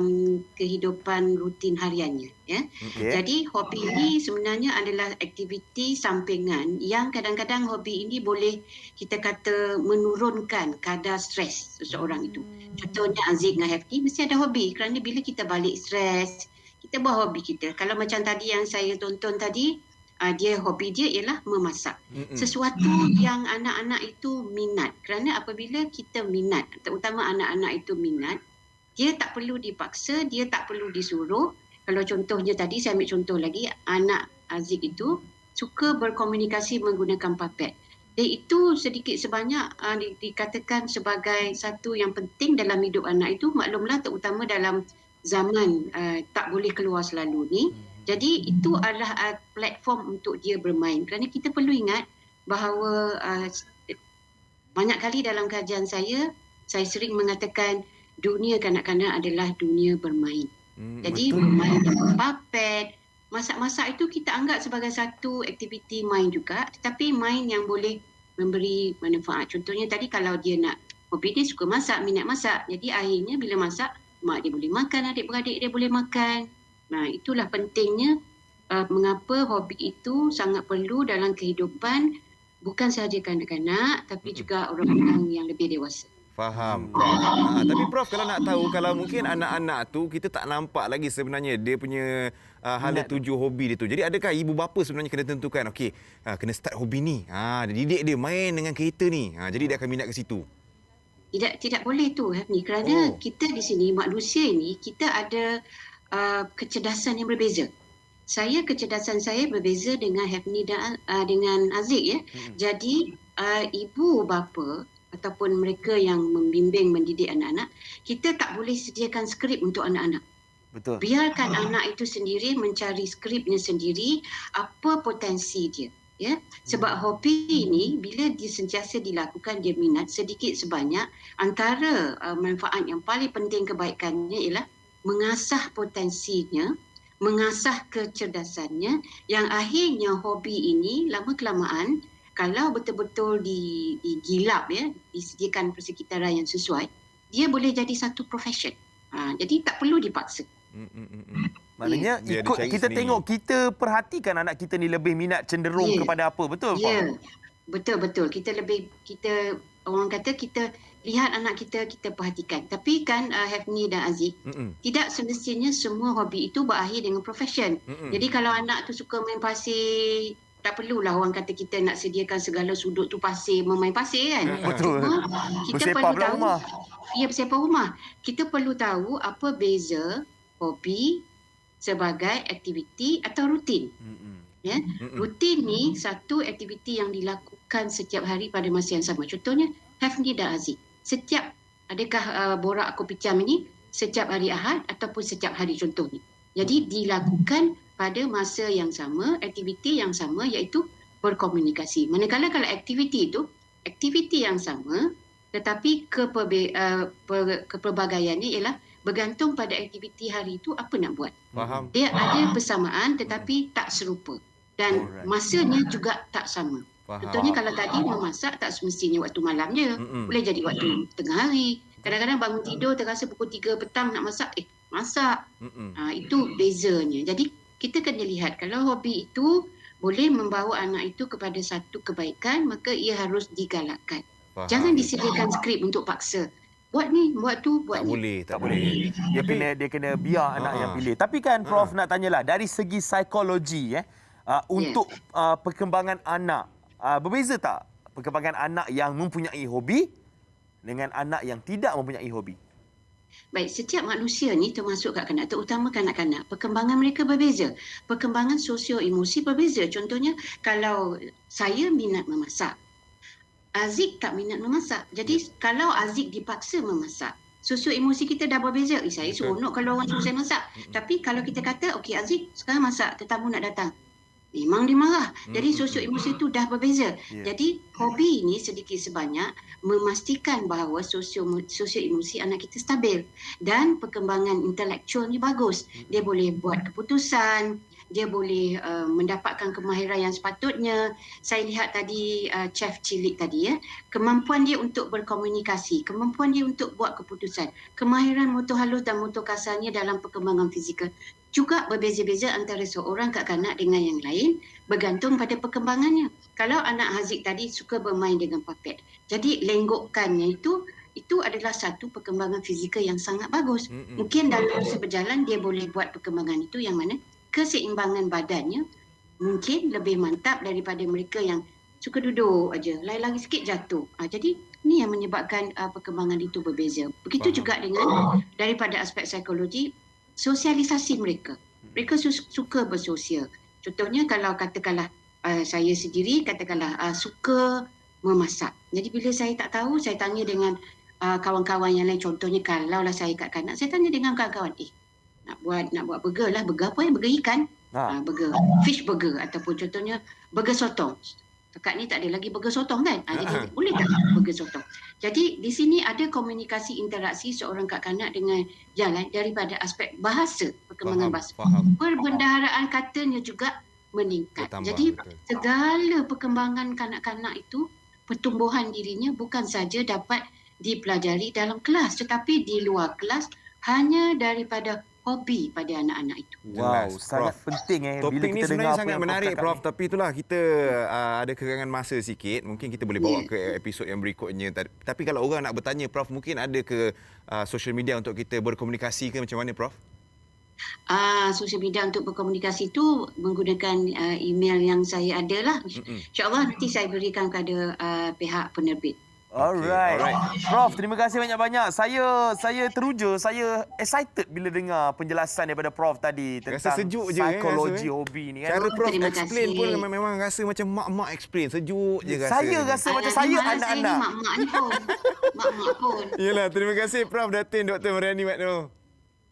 kehidupan rutin hariannya. Ya. Jadi hobi ini sebenarnya adalah aktiviti sampingan yang kadang-kadang hobi ini boleh kita kata menurunkan kadar stres seseorang itu. Contohnya Aziz dengan Hefti mesti ada hobi kerana bila kita balik stres, kita buat hobi kita. Kalau macam tadi yang saya tonton tadi, hobi dia ialah memasak. Sesuatu yang anak-anak itu minat. Kerana apabila kita minat, terutama anak-anak itu minat, dia tak perlu dipaksa, dia tak perlu disuruh. Kalau contohnya tadi, saya ambil contoh lagi, anak Aziz itu suka berkomunikasi menggunakan puppet. Dan itu sedikit sebanyak dikatakan sebagai satu yang penting dalam hidup anak itu. Maklumlah terutama dalam zaman tak boleh keluar selalu ni. Jadi itu adalah platform untuk dia bermain. Kerana kita perlu ingat bahawa banyak kali dalam kajian saya sering mengatakan dunia kanak-kanak adalah dunia bermain. Jadi bermain dengan puppet, masak-masak itu kita anggap sebagai satu aktiviti main juga. Tetapi main yang boleh memberi manfaat. Contohnya tadi kalau dia nak, hobi dia suka masak, minat masak. Jadi akhirnya bila masak, mak dia boleh makan, adik-beradik dia boleh makan. Nah, itulah pentingnya mengapa hobi itu sangat perlu dalam kehidupan bukan sahaja kanak-kanak tapi juga orang-orang yang lebih dewasa. Faham. Tapi Prof, kalau nak tahu, kalau mungkin anak-anak tu kita tak nampak lagi sebenarnya dia punya hala tuju hobi dia tu. Jadi adakah ibu bapa sebenarnya kena tentukan, okey, kena start hobi ni. Didik dia main dengan kereta ni. Jadi dia akan minat ke situ. Tidak boleh tu, Hafni, kerana kita di sini manusia ini kita ada kecerdasan yang berbeza. Kecerdasan saya berbeza dengan Hafni dan dengan Aziz ya. Jadi ibu bapa ataupun mereka yang membimbing mendidik anak-anak, kita tak boleh sediakan skrip untuk anak-anak. Betul. Biarkan anak itu sendiri mencari skripnya sendiri, apa potensi dia. Ya, sebab hobi ini bila dia sentiasa dilakukan, dia minat sedikit sebanyak, antara manfaat yang paling penting kebaikannya ialah mengasah potensinya, mengasah kecerdasannya, yang akhirnya hobi ini lama kelamaan kalau betul-betul digilap ya, disediakan persekitaran yang sesuai, dia boleh jadi satu profession. Jadi tak perlu dipaksa. Maknanya kita tengok, kita perhatikan anak kita ni lebih minat cenderung kepada apa, betul? Ya, betul-betul. Kita orang kata kita lihat anak kita perhatikan. Tapi kan Hafni dan Aziz, tidak semestinya semua hobi itu berakhir dengan profession. Jadi kalau anak tu suka main pasir, tak perlulah orang kata kita nak sediakan segala sudut tu pasir, memain pasir kan. Betul. Kita perlu tahu. Ya, bersepah rumah. Kita perlu tahu apa beza hobi sebagai aktiviti atau rutin. Ya, rutin ni satu aktiviti yang dilakukan setiap hari pada masa yang sama. Contohnya Hafni dan Aziz. Adakah borak kopitiam ini setiap hari Ahad ataupun setiap hari contohnya. Jadi dilakukan pada masa yang sama, aktiviti yang sama, iaitu berkomunikasi. Manakala kalau aktiviti itu, aktiviti yang sama, tetapi kepelbagaiannya ialah bergantung pada aktiviti hari itu apa nak buat. Faham. Dia ada persamaan tetapi tak serupa. Dan masanya juga tak sama. Contohnya kalau tadi memasak tak semestinya waktu malam je. Boleh jadi waktu tengah hari. Kadang-kadang bangun tidur terasa pukul 3 petang nak masak, masak. Itu bezanya. Jadi kita kena lihat kalau hobi itu boleh membawa anak itu kepada satu kebaikan, maka ia harus digalakkan. Faham. Jangan disediakan skrip untuk paksa. Buat ni, buat tu, buat ni. Tak boleh. Dia kena biar anak yang pilih. Tapi kan Prof nak tanyalah, dari segi psikologi untuk perkembangan anak, berbeza tak perkembangan anak yang mempunyai hobi dengan anak yang tidak mempunyai hobi? Baik, setiap manusia ni termasuk kanak-kanak, terutama kanak-kanak, perkembangan mereka berbeza. Perkembangan sosio-emosi berbeza. Contohnya, kalau saya minat memasak, Aziz tak minat memasak. Jadi, kalau Aziz dipaksa memasak, sosio-emosi kita dah berbeza. Saya seronok kalau orang suruh saya masak. Tapi kalau kita kata, okey Aziz, sekarang masak, tetamu nak datang. Memang dia marah. Jadi sosio-emosi itu dah berbeza. Jadi hobi ini sedikit sebanyak memastikan bahawa sosio-emosi anak kita stabil dan perkembangan intelektualnya bagus. Dia boleh buat keputusan, dia boleh mendapatkan kemahiran yang sepatutnya. Saya lihat tadi Chef Cilik tadi kemampuan dia untuk berkomunikasi, kemampuan dia untuk buat keputusan, kemahiran motor halus dan motor kasarnya dalam perkembangan fizikal juga berbeza-beza antara seorang kanak-kanak dengan yang lain bergantung pada perkembangannya. Kalau anak Haziq tadi suka bermain dengan puppet, jadi lenggokkannya itu adalah satu perkembangan fizikal yang sangat bagus. Mungkin dalam masa berjalan dia boleh buat perkembangan itu yang mana keseimbangan badannya mungkin lebih mantap daripada mereka yang suka duduk aja, lari-lari sikit jatuh. Jadi ini yang menyebabkan perkembangan itu berbeza. Begitu juga dengan daripada aspek psikologi, sosialisasi mereka. Mereka suka bersosial. Contohnya kalau katakanlah saya sendiri suka memasak. Jadi bila saya tak tahu, saya tanya dengan kawan-kawan yang lain. Contohnya kalaulah saya kat kanak, saya tanya dengan kawan-kawan, nak buat burger lah. Burger apa Burger ikan? Burger fish burger ataupun contohnya burger sotong. Dekat ni tak ada lagi burger sotong kan? Jadi boleh tak burger sotong? Jadi di sini ada komunikasi interaksi seorang kanak-kanak dengan yang lain daripada aspek bahasa, perkembangan bahasa. Perbendaharaan katanya juga meningkat. Jadi segala perkembangan kanak-kanak itu, pertumbuhan dirinya bukan saja dapat dipelajari dalam kelas tetapi di luar kelas hanya daripada hobi pada anak-anak itu. Wow, Jelas, sangat Prof. penting Topik bila ni kita dengar sebenarnya apa sangat yang Prof menarik, cakap Prof. ni. Tapi itulah kita ada kekurangan masa sikit. Mungkin kita boleh bawa ke episod yang berikutnya. Tapi kalau orang nak bertanya, Prof, mungkin ada ke social media untuk kita berkomunikasi ke macam mana, Prof? Sosial media untuk berkomunikasi itu menggunakan email yang saya ada lah. InsyaAllah nanti saya berikan kepada pihak penerbit. Alright. Prof, terima kasih banyak-banyak. Saya teruja, saya excited bila dengar penjelasan daripada Prof tadi tentang Rasa sejuk je, psikologi hobi ni kan. Cara Prof Terima explain kasih. pun memang rasa macam mak-mak explain. Sejuk je rasa. Saya rasa macam saya Saya anak-anak. ni mak-mak ni pun. Mak-mak pun. Yalah, terima kasih Prof Datin Dr. Mariani Matno.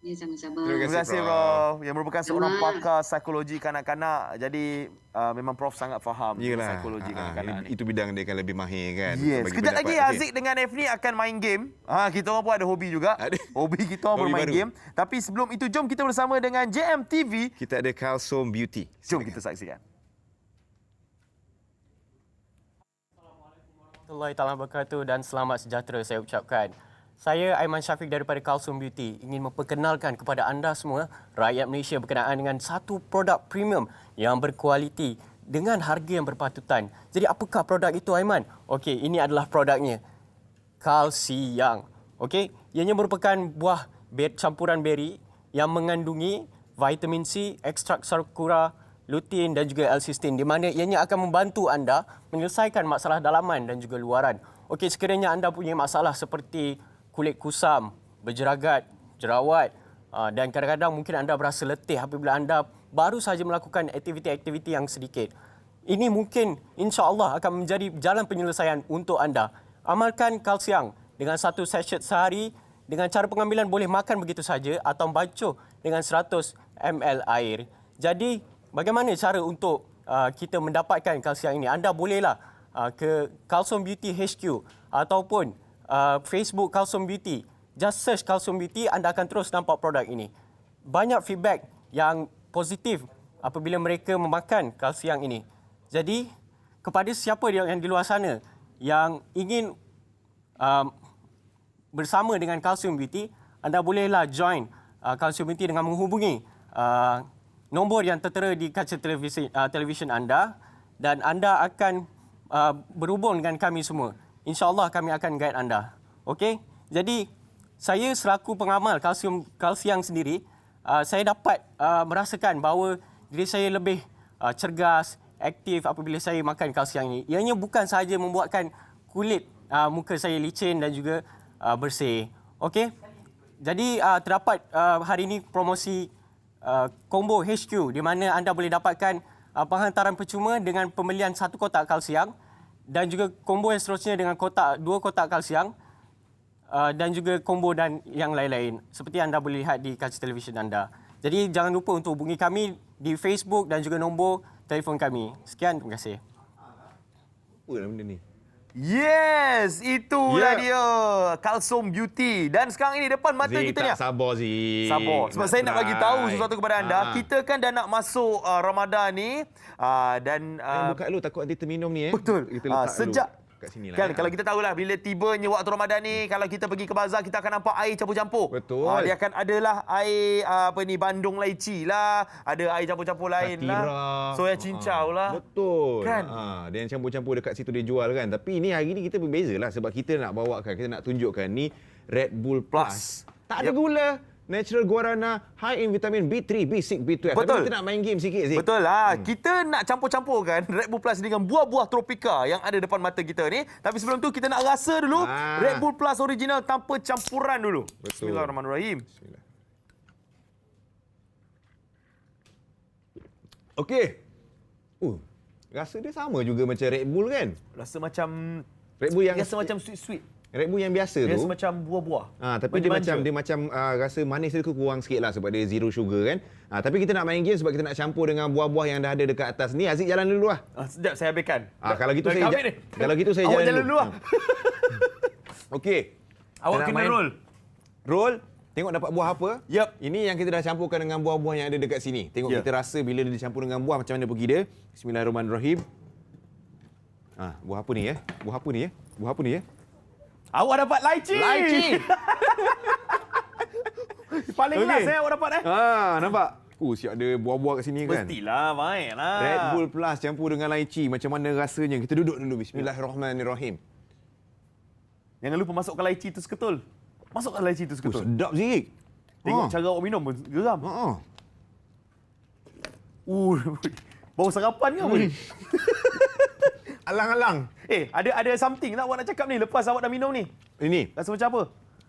Ya, sama-sama. Terima kasih Prof. Yang merupakan seorang pakar psikologi kanak-kanak. Jadi memang Prof sangat faham Yalah. psikologi kanak-kanak ni. Itu bidang dia akan lebih mahir kan. Yes. Bagi Sekejap pendapat. lagi Aziz dengan Efni akan main game. Kita orang pun ada hobi juga. Hobi kita orang Hobi bermain baru. game. Tapi sebelum itu jom kita bersama dengan JMTV. Kita ada Kalsom Beauty. Jom kita saksikan. Warahmatullahi taala wabarakatuh dan selamat sejahtera saya ucapkan. Saya Aiman Syafiq daripada Kalsom Beauty ingin memperkenalkan kepada anda semua rakyat Malaysia berkenaan dengan satu produk premium yang berkualiti dengan harga yang berpatutan. Jadi apakah produk itu Aiman? Okey, ini adalah produknya. Kalsiang. Okey, ianya merupakan buah campuran beri yang mengandungi vitamin C, ekstrak sakura, lutein dan juga L-cysteine di mana ianya akan membantu anda menyelesaikan masalah dalaman dan juga luaran. Okey, sekiranya anda punya masalah seperti kulit kusam, berjeragat, jerawat dan kadang-kadang mungkin anda berasa letih apabila anda baru sahaja melakukan aktiviti-aktiviti yang sedikit. Ini mungkin insya-Allah akan menjadi jalan penyelesaian untuk anda. Amalkan kalsiang dengan 1 sachet sehari dengan cara pengambilan boleh makan begitu saja atau basuh dengan 100 ml air. Jadi bagaimana cara untuk kita mendapatkan kalsiang ini? Anda bolehlah ke Kalsom Beauty HQ ataupun Facebook Kalsom Beauty. Just search Kalsom Beauty, anda akan terus nampak produk ini. Banyak feedback yang positif apabila mereka memakan kalsiang ini. Jadi, kepada siapa yang di luar sana yang ingin bersama dengan Kalsom Beauty, anda bolehlah join Kalsom Beauty dengan menghubungi nombor yang tertera di kaca televisyen anda dan anda akan berhubung dengan kami semua. InsyaAllah kami akan guide anda. Okey? Jadi, saya selaku pengamal kalsiang sendiri, saya dapat merasakan bahawa diri saya lebih cergas, aktif apabila saya makan kalsiang ini. Ianya bukan sahaja membuatkan kulit muka saya licin dan juga bersih. Okey? Jadi, terdapat hari ini promosi combo HQ di mana anda boleh dapatkan penghantaran percuma dengan pembelian 1 kotak kalsiang dan juga combo yang seterusnya dengan 2 kotak kalsiang dan juga combo dan yang lain-lain seperti anda boleh lihat di kaca televisyen anda. Jadi jangan lupa untuk hubungi kami di Facebook dan juga nombor telefon kami. Sekian, terima kasih. Apa nama benda ni? Yes, itulah dia Kalsom Beauty. Dan sekarang ini depan mata Zee, kita ni. tak sabar Zee. Sabar. Sebab saya nak bagi tahu sesuatu kepada anda. Kita Kita kan dah nak masuk Ramadan ni dan buka dulu takut nanti terminum ni betul. Kita letak Sejak dulu kat sini lah. kan kalau kita tahulah bila tibanya waktu Ramadan ni, kalau kita pergi ke bazar kita akan nampak air campur-campur. Betul. Dia akan adalah air bandung laici lah, ada air campur-campur lain lah. Soya cincau lah. Betul. Kan? Dia yang campur-campur dekat situ dia jual kan. Tapi ni hari ni kita berbeza lah sebab kita nak bawakan, kita nak tunjukkan ni Red Bull Plus. Tak ada gula. Natural guarana, high in vitamin B3, B6, B12. Betul. Tapi kita nak main game sikit Zee. Betul lah. Kita nak campur-campurkan Red Bull Plus dengan buah-buah tropika yang ada depan mata kita ni. Tapi sebelum tu kita nak rasa dulu Red Bull Plus original tanpa campuran dulu. Betul. Bismillahirrahmanirrahim. Bismillah. Okey. Rasa dia sama juga macam Red Bull kan? Rasa macam Red Bull yang rasa macam sweet-sweet. Red Bull yang biasa tu. Rasa macam buah-buah. Tapi dia macam rasa manis dia kurang sikit lah sebab dia zero sugar kan. Tapi kita nak main game sebab kita nak campur dengan buah-buah yang dah ada dekat atas ni. Aziz jalan dulu lah. Sekejap saya habiskan. Kalau gitu saya Awak jalan dulu lah. Okey. Awak kena roll. Roll. Tengok dapat buah apa. Yep. Ini yang kita dah campurkan dengan buah-buah yang ada dekat sini. Tengok kita rasa bila dia dicampur dengan buah macam mana pergi dia. Bismillahirrahmanirrahim. Buah apa ni ya? Buah apa ni ya? Buah apa ni ya? Awak dapat lychee. Lychee. Paling last awak dapat Nampak? Siap ada buah-buah kat sini kan? Mestilah, baiklah. Red Bull Plus campur dengan lychee. Macam mana rasanya? Kita duduk dulu. Bismillahirrahmanirrahim. Jangan lupa masukkan lychee tu seketul. Masukkan lychee tu seketul. Sedap, Zik. Tengok cara awak minum pun geram. Bau sarapan ke apa ni? Alang-alang. Ada something tak awak nak cakap ni lepas awak dah minum ni? Ini. Rasa macam apa?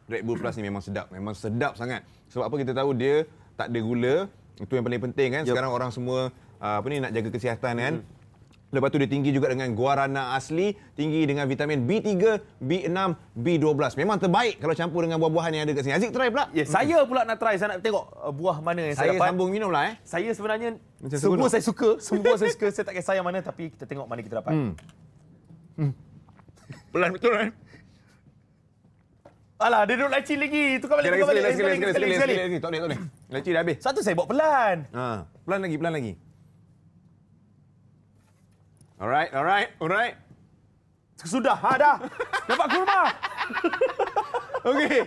Red Bull Plus ni memang sedap. Memang sedap sangat. Sebab apa kita tahu dia tak ada gula. Itu yang paling penting kan. Sekarang orang semua nak jaga kesihatan kan. Lepas tu dia tinggi juga dengan guarana asli, tinggi dengan vitamin B3, B6, B12. Memang terbaik kalau campur dengan buah-buahan yang ada kat sini. Aziz try pula. Saya pula nak try. Saya nak tengok buah mana yang saya dapat. Saya sambung minumlah Saya sebenarnya macam semua saya suka. Semua saya suka. Saya tak kisah yang mana tapi kita tengok mana kita dapat. Pelan betul kan? Alah, dia duduk lychee lagi. Tukar balik. Sekali. Tak boleh. Lychee dah habis. Satu saya buat pelan. Pelan lagi. Alright. Sudah. Dah. Dapat kurma. Okey.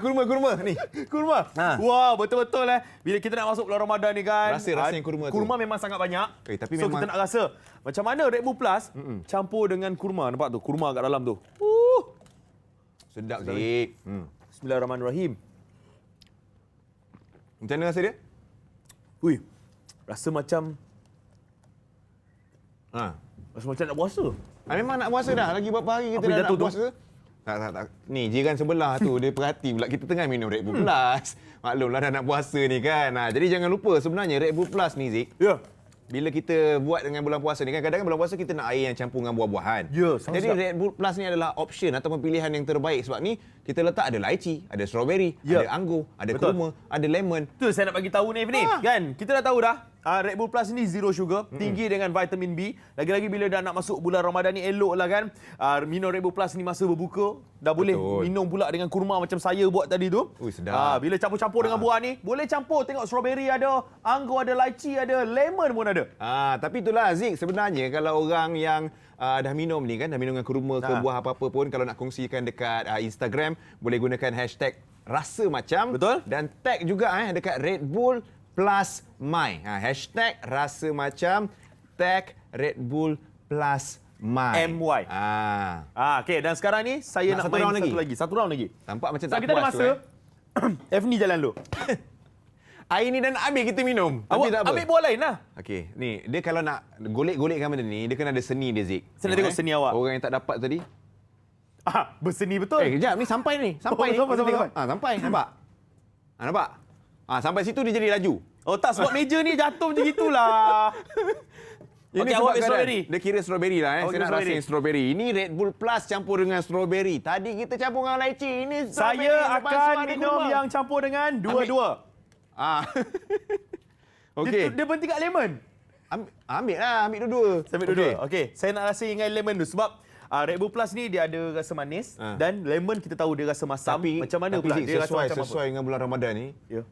Kurma ni. Kurma. Wow, betul-betul Bila kita nak masuk bulan Ramadan ni kan. Rasa yang kurma tu. Kurma memang sangat banyak. Tapi so memang kita nak rasa macam mana Red Bull Plus campur dengan kurma. Nampak tu? Kurma kat dalam tu. Sedap, Zik. Bismillahirrahmanirrahim. Macam mana rasa dia? Rasa macam rasa macam nak puasa. Memang nak puasa dah. Lagi berapa hari kita dah nak puasa? Tak. Ni jiran sebelah tu dia perhati pula kita tengah minum Red Bull Plus. Maklumlah dah nak puasa ni kan. Jadi jangan lupa sebenarnya Red Bull Plus ni, Zik. Bila kita buat dengan bulan puasa ni kan, kadang-kadang bulan puasa kita nak air yang campur dengan buah-buahan. Jadi Red Bull Plus ni adalah option ataupun pilihan yang terbaik sebab ni kita letak ada lychee, ada strawberry, ada anggur, ada kurma, ada lemon. Tu saya nak bagi tahu ni ni. Kan kita dah tahu dah. Red Bull Plus ni zero sugar, tinggi dengan vitamin B. Lagi-lagi bila dah nak masuk bulan Ramadan ni eloklah kan. Minum Red Bull Plus ni masa berbuka, dah boleh minum pula dengan kurma macam saya buat tadi tu. Sedap. Bila campur-campur dengan buah ni, boleh campur. Tengok strawberry ada, anggur ada, lychee ada, lemon pun ada. Tapi itulah Zik, sebenarnya kalau orang yang dah minum ni kan, dah minum dengan kurma ke buah apa-apa pun, kalau nak kongsikan dekat Instagram, boleh gunakan hashtag rasa macam. Betul. Dan tag juga dekat Red Bull Plus My. Hashtag rasa macam, tag Red Bull Plus My. MY. Okey, dan sekarang ni saya nak main satu round lagi. Tampak macam tak kita ada puas masa. F ni jalan dulu. Air ni dah nak habis kita minum. Awak tak apa. ambil buah lain lah. Okey, ni dia kalau nak golek-golekkan benda ni, dia kena ada seni dia, Zik. Saya nak tengok seni awak. Orang yang tak dapat tadi. Berseni betul. Kejap ni sampai ni. Sampai. Sampai. Nampak? Nampak? Sampai situ dia jadi laju. Tak sebab meja ni jatuh macam gitulah. Ini awak ambil strawberry. Dia kira strawberry lah. Saya nak rasa strawberry. Ini Red Bull Plus campur dengan strawberry. Tadi kita campur dengan lychee. Ini saya akan minum yang campur dengan dua-dua. Okey. Dia berhenti kat lemon. Ambil dua-dua. Saya ambil dua-dua. Okey. Saya nak rasa dengan lemon dulu sebab Red Bull Plus ni dia ada rasa manis dan lemon kita tahu dia rasa masam. Macam mana pula dia rasa macam sesuai dengan bulan Ramadan ni,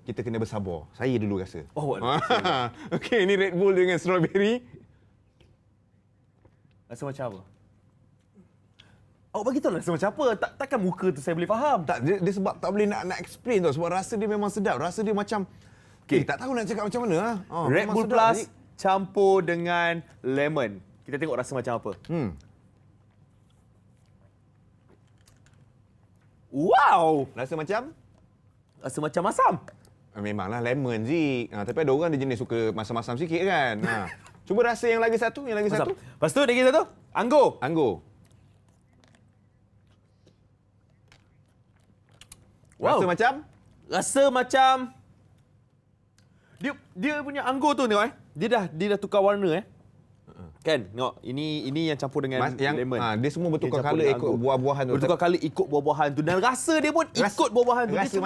kita kena bersabar. Saya dulu rasa. Okey, ni Red Bull dengan strawberry. Rasa macam apa? Awak bagi tahu rasa macam apa? Takkan muka tu saya boleh faham. Tak, dia sebab tak boleh nak explain tau. Sebab rasa dia memang sedap. Rasa dia macam tak tahu nak cakap macam mana. Red Bull Plus campur dengan lemon. Kita tengok rasa macam apa. Wow! Rasa macam? Rasa macam masam. Memanglah lemon, Zik. Tapi ada orang dia jenis suka masam-masam sikit kan. Cuba rasa yang lagi satu. Satu. Lepas tu lagi satu. Anggur. Wow. Rasa macam dia punya anggur tu tengok Dia dah tukar warna Kan? Tengok, ini yang campur dengan lemon. Dia semua bertukar colour ikut buah-buahan tu. Bertukar colour ikut buah-buahan tu dan rasa dia pun ikut buah-buahan tu. Rasa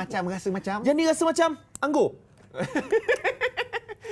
macam. Yang ni rasa macam anggur.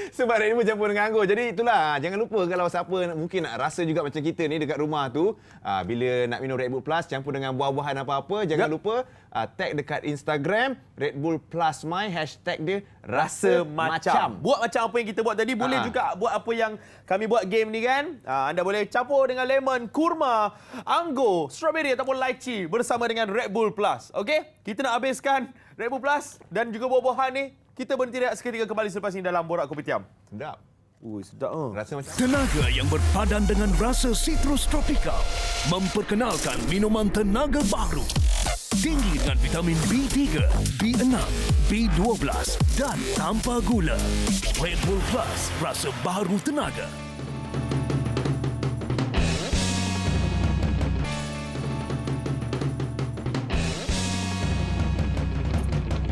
Sebab Red Bull campur dengan anggur. Jadi itulah, jangan lupa kalau siapa mungkin nak rasa juga macam kita ni dekat rumah tu, bila nak minum Red Bull Plus campur dengan buah-buahan apa-apa, jangan lupa tag dekat Instagram Red Bull Plus My, hashtag dia rasa macam. Buat macam apa yang kita buat tadi, boleh juga buat apa yang kami buat game ni kan. Anda boleh campur dengan lemon, kurma, anggur, strawberry ataupun lychee bersama dengan Red Bull Plus. Okey? Kita nak habiskan Red Bull Plus dan juga buah-buahan ni. Kita berhenti rehat seketika, kembali selepas ini dalam Borak Kopitiam. Sedap. Sedap. Rasa macam tenaga yang berpadan dengan rasa citrus tropikal memperkenalkan minuman tenaga baru. Tinggi dengan vitamin B3, B6, B12 dan tanpa gula. Red Bull Plus, rasa baru tenaga.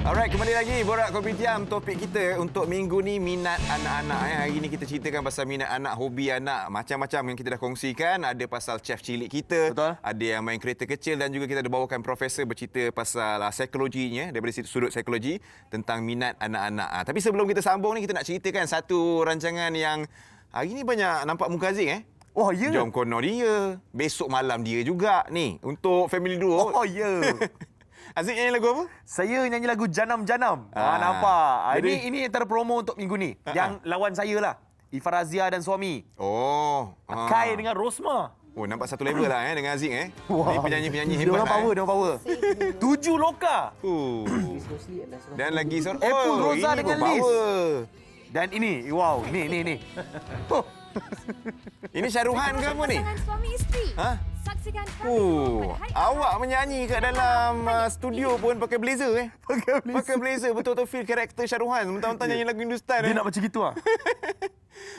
Alright, kembali lagi Borak Kopitiam. Topik kita untuk minggu ni minat anak-anak. Hari ni kita ceritakan pasal minat anak, hobi anak. Macam-macam yang kita dah kongsikan. Ada pasal chef cilik kita. Betul. Ada yang main kereta kecil dan juga kita ada bawakan profesor bercerita pasal psikologinya daripada sudut psikologi tentang minat anak-anak. Tapi sebelum kita sambung ni, kita nak ceritakan satu rancangan yang hari ni banyak nampak muka Aziz Oh, ya? Jom Kono dia. Besok malam dia juga ni. Untuk family duo. Oh, ya. Aziz nyanyi lagu apa? Saya nyanyi lagu Janam-Janam. Nampak? Ini antara promo untuk minggu ni. Yang lawan saya lah. Ifarazia dan suami. Oh. Kai dengan Rosma. Oh, nampak satu level lah dengan Aziz Wow. Ni penyanyi-penyanyi Dia hebat. orang power. 7 loka. Dan lagi seorang. Apple Rosa ini dengan power. Liz. Dan ini, wow, ni. Ini Syaruhan ke apa ni? Pasangan suami isteri. Ha? Saksikan kami Awak menyanyi kat dalam studio pun pakai blazer Pakai blazer betul-betul feel karakter Syaruhan. Mentang-mentang nyanyi lagu Hindustan. Dia nak macam gitu ah.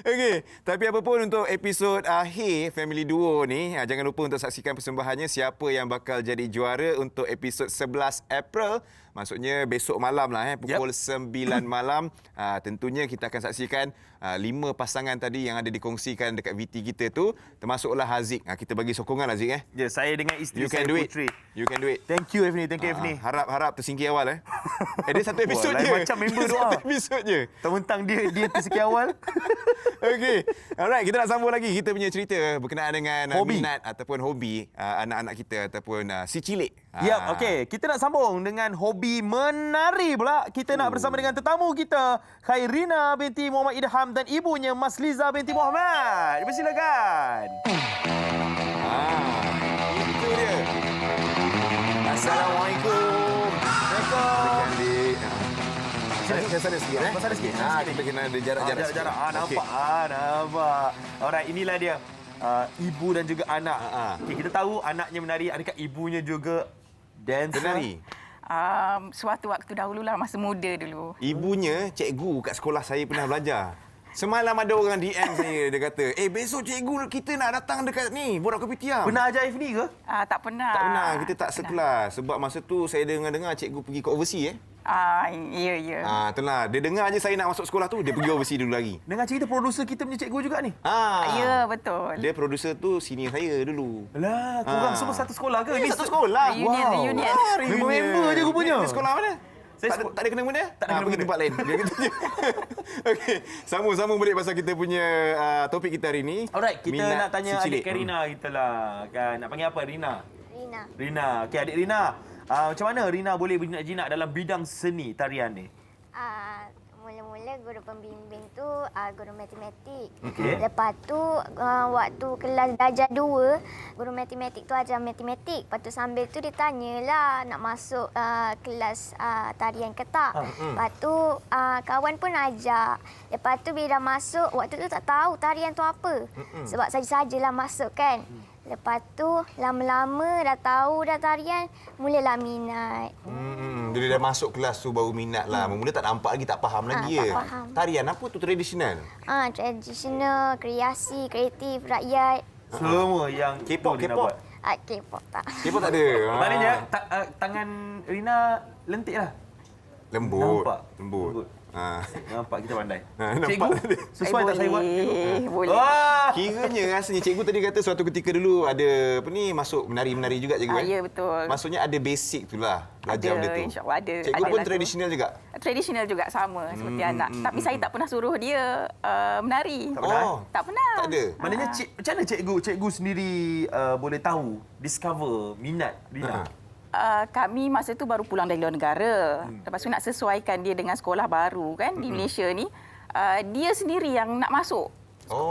Okey, tapi apa pun untuk episod akhir Family Duo ni, jangan lupa untuk saksikan persembahannya siapa yang bakal jadi juara untuk episod 11 April. Maksudnya besok malam lah pukul 9 malam. Tentunya kita akan saksikan 5 pasangan tadi yang ada dikongsikan dekat VT kita tu, termasuklah Haziq. Kita bagi sokongan Haziq Ya, saya dengan isteri saya Putri. You can do it. Thank you Evni, Harap tersingkir awal dia satu episod je. Macam member doa. Satu episod je. Mentang dia tersingkir awal. Okey. Alright, kita nak sambung lagi kita punya cerita berkenaan dengan minat ataupun hobi anak-anak kita ataupun si cilik. Ya, okey. Kita nak sambung dengan hobi menari pula. Kita nak bersama dengan tetamu kita, Khairina binti Muhammad Idham dan ibunya Mas Liza binti Muhammad. Persilakan. Itu dia. Assalamualaikum. Ke sana sikit Sana sikit. Kita kena ada jarak-jarak sikit. Nampak. Alright, inilah dia. Ibu dan juga anak. Okay, kita tahu anaknya menari, adakah ibunya juga dancer? Menari. Suatu waktu dahululah, masa muda dulu. Ibunya cikgu kat sekolah saya pernah belajar. Semalam ada orang DM saya, dia kata, besok cikgu kita nak datang dekat ni, Borak Kopitiam. Pernah ajar Ifni ke? Tak pernah. Tak pernah, kita tak sekelas. Sebab masa tu saya dengar cikgu pergi ke overseas Ya. Itulah. Dia dengar je saya nak masuk sekolah tu, dia pergi overseas dulu lagi. Dengar cerita produser kita punya cikgu juga ni? Ya, betul. Dia produser tu senior saya dulu. Alah, korang semua satu sekolah ke? Ini satu sekolah. Reunion. Member je rupanya. Di sekolah mana? Tak ada kena benda? Tak ada pergi tempat lain. Dia kata je. Okey, sambung balik pasal kita punya topik kita hari ni. Alright, kita nak tanya si adik Rina kita lah. Kan, nak panggil apa? Rina. Okey, adik Rina. Macam mana Rina boleh berjinak-jinak dalam bidang seni tarian ni? Mula-mula guru pembimbing tu guru matematik. Okey. Lepas tu waktu kelas darjah 2, guru matematik tu ajar matematik. Lepas tu sambil tu dia tanyalah nak masuk kelas tarian ke tak. Lepas tu kawan pun ajak. Lepas tu bila dah masuk, waktu tu tak tahu tarian tu apa. Sebab saja-sajalah masuk kan. Lepas tu lama-lama dah tahu dah tarian, mulalah minat. Dia dah masuk kelas tu baru minat lah. Mula tak nampak lagi, tak faham lagi tak faham. Tarian apa tu tradisional? Tradisional, kreasi, kreatif, rakyat. Semua yang K-pop. K-pop tak. K-pop tak ada. Maknanya tangan Rina lentik lah. Lembut. Nampak kita pandai. Nampak. Cikgu, sesuai tak saya buat? Boleh. Wah! Kiranya rasanya cikgu tadi kata suatu ketika dulu ada masuk menari-menari juga cikgu. Ya, betul. Maksudnya ada basic tu lah belajar benda tu. InsyaAllah ada. Cikgu pun tradisional juga? Tradisional juga sama seperti anak. Tapi saya tak pernah suruh dia menari. Tak pernah? Tak pernah. Tak ada? Maknanya macam mana cikgu sendiri boleh tahu, discover minat Rina? Kami masa tu baru pulang dari luar negara. Lepas tu nak sesuaikan dia dengan sekolah baru kan di Malaysia ni. Dia sendiri yang nak masuk.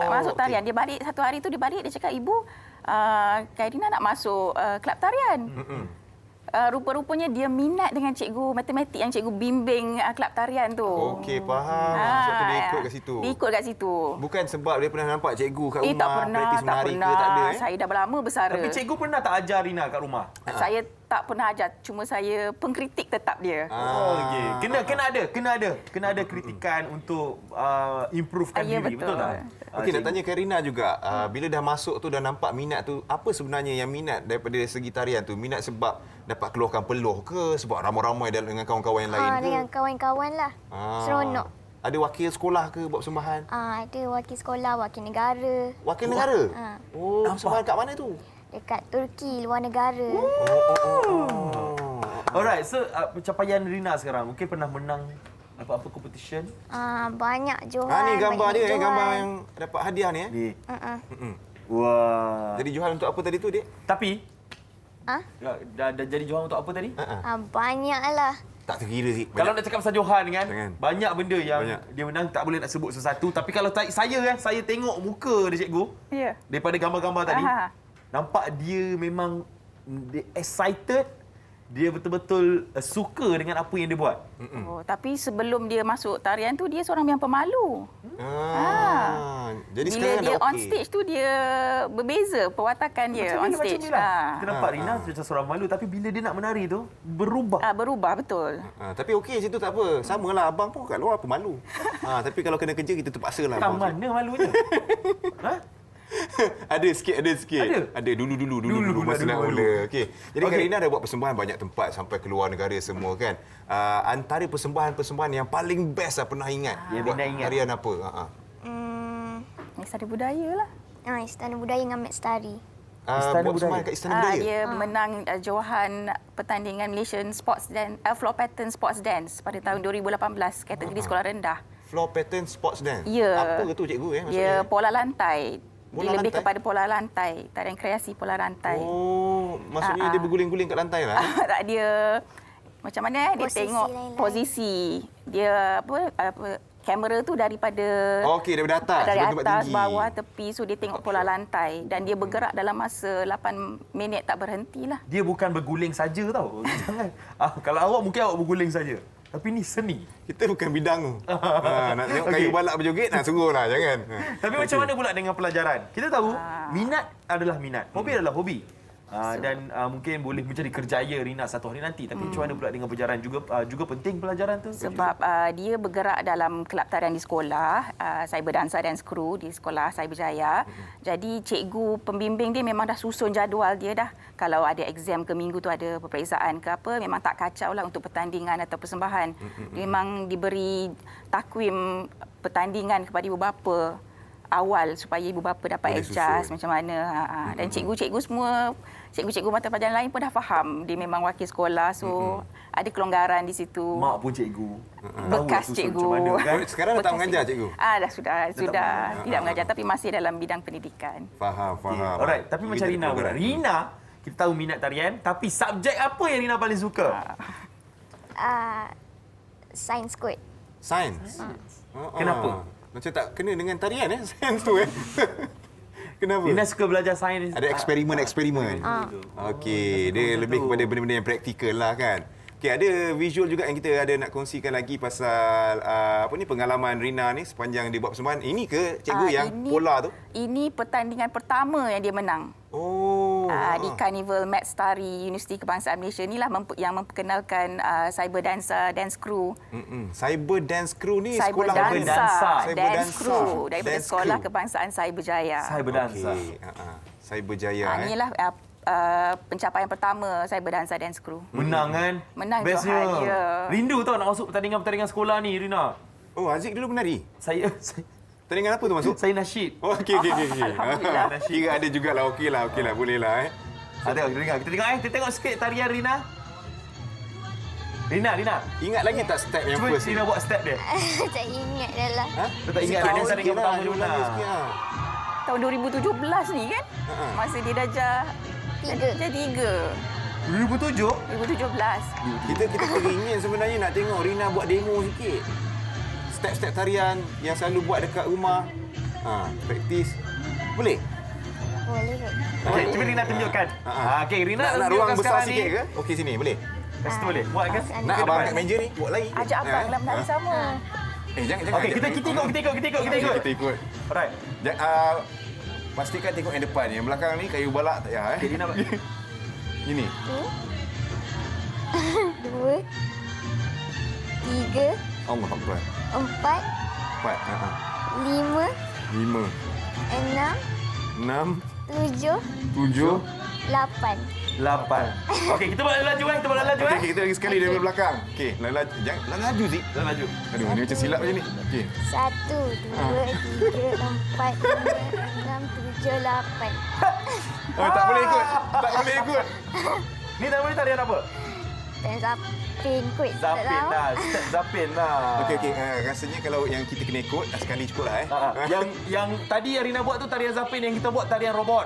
Masuk tarian. Dia balik satu hari tu dia balik dia cakap, "Ibu, Kak Rina nak masuk kelab tarian." Rupa-rupanya dia minat dengan cikgu matematik yang cikgu bimbing kelab tarian tu. Okey, faham. Sebab tu dia ikut kat situ. Dia ikut kat situ. Bukan sebab dia pernah nampak cikgu kat rumah tak pernah, praktis menari ke, tak ada. Saya dah berlama bersara. Tapi cikgu pernah tak ajar Rina kat rumah? Saya tak pernah ajar, cuma saya pengkritik tetap dia. Okey. Kena ada kritikan untuk improvekan diri, betul tak? Okey, nak tanya Karina juga. Bila dah masuk tu dah nampak minat tu, apa sebenarnya yang minat daripada segi tarian tu? Minat sebab dapat keluarkan peluh ke, sebab ramai-ramai dengan kawan-kawan yang lain ke? Dengan kawan-kawan lah. Seronok. Ada wakil sekolah ke buat persembahan? Ada wakil sekolah, wakil negara. Wakil negara? Oh, persembahan kat mana tu? Dekat Turki, luar negara. Alright, so pencapaian Rina sekarang mungkin pernah menang apa-apa competition? Banyak Johan. Ni gambar banyak dia, Johan. gambar yang dapat hadiah ni. Ni. Wah. Jadi Johan untuk apa tadi tu, Dik? Tapi dah jadi Johan untuk apa tadi? Banyaklah. Tak terkira sih. Kalau nak cakap pasal Johan kan, banyak benda yang Banyak. dia menang, tak boleh nak sebut sesuatu. Tapi kalau saya tengok muka dia cikgu, daripada gambar-gambar tadi, nampak dia memang excited, dia betul-betul suka dengan apa yang dia buat. Tapi sebelum dia masuk tarian tu, dia seorang yang pemalu. Jadi Bila sekarang dia dah on okey. stage tu, dia berbeza perwatakan dia on stage. Kita nampak Rina macam seorang malu, tapi bila dia nak menari tu, berubah. Berubah, betul. Tapi okey situ tak apa. Samalah abang pun kat luar pemalu. Tapi kalau kena kerja kita terpaksa lah. Kat mana malunya? Ada sikit. Ada dulu masa nak mula. Okey. Jadi Karina dah buat persembahan banyak tempat sampai ke luar negara semua kan. Antara persembahan yang paling best lah pernah ingat. Yang buat Rina ingat. tarian apa? Istana Budaya lah. Istana Budaya dengan Mat Stari. Buat persembahan kat Istana Budaya. Dia menang Johan pertandingan Malaysian Sports Dance, Floor Pattern Sports Dance pada tahun 2018 kategori sekolah rendah. Floor pattern sports dance. Ya. Apa tu cikgu maksudnya? Dia pola lantai. Pola Dia lebih lantai? kepada pola lantai, tarian kreasi pola lantai. Maksudnya dia berguling-guling kat lantai lah. Tak, dia macam mana dia Posisi tengok lain-lain. posisi. Dia apa kamera tu daripada Okey, daripada atas. dari daripada tempat atas, tinggi. bawah, tepi. So dia tengok pola lantai dan dia bergerak dalam masa 8 minit tak berhenti lah. Dia bukan berguling saja tau. Jangan. Kalau awak mungkin awak berguling saja. Tapi ni seni. Kita bukan bidang tu. Nak tengok kayu balak berjoget, suruhlah jangan. Tapi macam mana pula dengan pelajaran? Kita tahu minat adalah minat. Hobi adalah hobi. Dan mungkin boleh menjadi kerjaya Rina satu hari nanti. Tapi macam mana pula dengan pelajaran? Juga penting pelajaran tu? Sebab dia bergerak dalam kelab tarian di sekolah, Cyber Dansa Dance Crew di sekolah Cyberjaya. Jadi cikgu pembimbing dia memang dah susun jadual dia dah. Kalau ada exam ke minggu tu ada peperiksaan ke apa, memang tak kacau lah untuk pertandingan atau persembahan. Memang diberi takwim pertandingan kepada ibu bapa awal supaya ibu bapa dapat adjust macam mana. Dan cikgu-cikgu semua, cikgu-cikgu mata pelajaran lain pun dah faham dia memang wakil sekolah, so ada kelonggaran di situ. Mak pun cikgu. Bekas cikgu. Kan? Sekarang dah tak mengajar cikgu? Dah sudah tidak mengajar tapi masih dalam bidang pendidikan. Faham. Alright, tapi macam Rina pula. Rina, kita tahu minat tarian, tapi subjek apa yang Rina paling suka? Sains kot. Sains? Kenapa? Macam tak kena dengan tarian sains tu Kenapa? Rina suka belajar sains. Ada eksperimen. Okey, dia lebih kepada benda-benda yang praktikal lah kan. Okey, ada visual juga yang kita ada nak kongsikan lagi pasal pengalaman Rina ni sepanjang dia buat persembahan. Ini ke cikgu yang pola tu? Ini pertandingan pertama yang dia menang. Di Carnival Mat Stari Universiti Kebangsaan Malaysia inilah yang memperkenalkan Cyber Dansa Dance Crew. Cyber Dance Crew ni Cyber sekolah Dansa Cyber Dance Dansa. Crew daripada Dance Sekolah Crew. Kebangsaan Cyberjaya. Cyber Dansa. Okey, Cyberjaya. Inilah pencapaian pertama Cyber Dansa Dance Crew. Menang kan? Menang Bestnya. Johan. Ya. Rindu tau nak masuk pertandingan-pertandingan sekolah ni Rina. Oh, Aziz dulu menari? Saya Tandingan apa tu masuk? Saya nasyid. Oh, okey. Alhamdulillah. Kira ada jugalah. Okeylah, boleh lah. Ada, kita tengok kita tengok sikit tarian Rina. Rina. Ingat lagi tak step yang Cuba first? Rina buat step dia. Tak ingat dah lah. Tak ingat dia tandingan pertama dulu lah. Tahun 2017 ni kan? Masa dia darjah 3. 2007? 2017. Kita teringin sebenarnya nak tengok Rina buat demo sikit. Step-step tarian yang selalu buat dekat rumah. Praktis. Boleh? Boleh. Okey, cuba Rina tunjukkan. Okey, Rina nak ruang besar sikit ke? Okey, sini boleh? Kat situ boleh? Buat ke? Nak abang angkat meja ni, buat lagi. Ajak abang dalam menari sama. Jangan. Okey, kita ikut. Kita ikut. Alright. Pastikan tengok yang depan. Yang belakang ni kayu balak tak payah. Okey, Rina. Ini. 2 3 Allah Akbar. 4 5 5 6 7 7 8. Okey, kita buat laju Okey, kita lagi sekali dari belakang. Okey, jangan laju Zik. Laju. Aduh, ni macam silap macam ni. Okey. 1 2 3 4 5 6 7 8. Tak boleh ikut. Ni nama ni tarian apa? Zapin kot. Zapin lah. Step Zapin lah. Okey. Rasanya kalau yang kita kena ikut, sekali cukup lah. Yang tadi yang Rina buat tu tarian Zapin, yang kita buat tarian robot.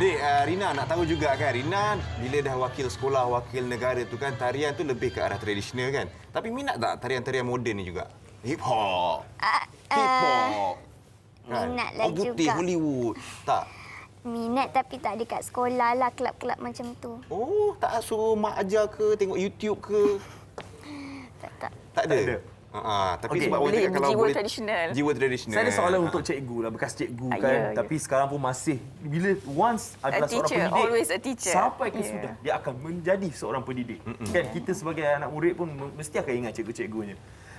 Dek, Rina nak tahu juga kan, Rina bila dah wakil sekolah, wakil negara tu kan, tarian tu lebih ke arah tradisional kan. Tapi minat tak tarian-tarian moden ni juga? Hip hop. Minat lah juga. Putih Hollywood. Tak? Minat tapi tak ada kat sekolah lah, kelab-kelab macam tu. Oh, tak suruh mak ajar ke, tengok YouTube ke? Tak ada. Tapi Okey, sebab orang cakap kalau jiwa boleh tradisional. Jiwa tradisional. Saya ada soalan untuk cikgu lah, bekas cikgu kan. Ya. Tapi sekarang pun masih, bila once adalah seorang teacher, pendidik, always a teacher. sampai ke sudah, dia akan menjadi seorang pendidik. Kan kita sebagai anak murid pun mesti akan ingat cikgu-cikgunya.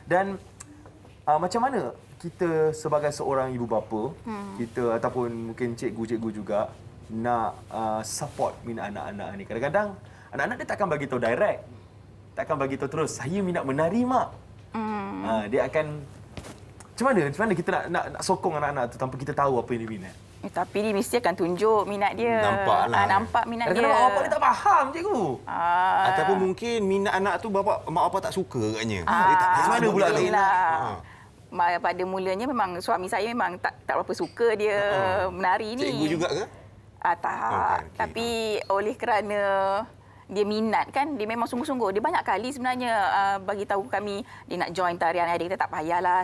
Dan macam mana kita sebagai seorang ibu bapa, kita ataupun mungkin cikgu-cikgu juga nak support minat anak-anak ni. Kadang-kadang anak-anak dia takkan bagi tahu direct. Takkan bagi tahu terus, saya minat menari mak. Dia akan macam mana kita nak sokong anak-anak tu tanpa kita tahu apa yang dia minat. Tapi dia mesti akan tunjuk minat dia. Nampaklah. Nampak minat dia. Kadang-kadang mak bapak dia tak faham cikgu. Ataupun mungkin minat anak tu mak bapak tak suka katnya. Macam mana pula tu? Pada mulanya memang suami saya memang tak berapa suka dia menari ni. Cikgu juga ke? Tak. Tapi oleh kerana dia minat kan, dia memang sungguh-sungguh. Dia banyak kali sebenarnya bagi tahu kami dia nak join tarian. Dia kata tak payahlah.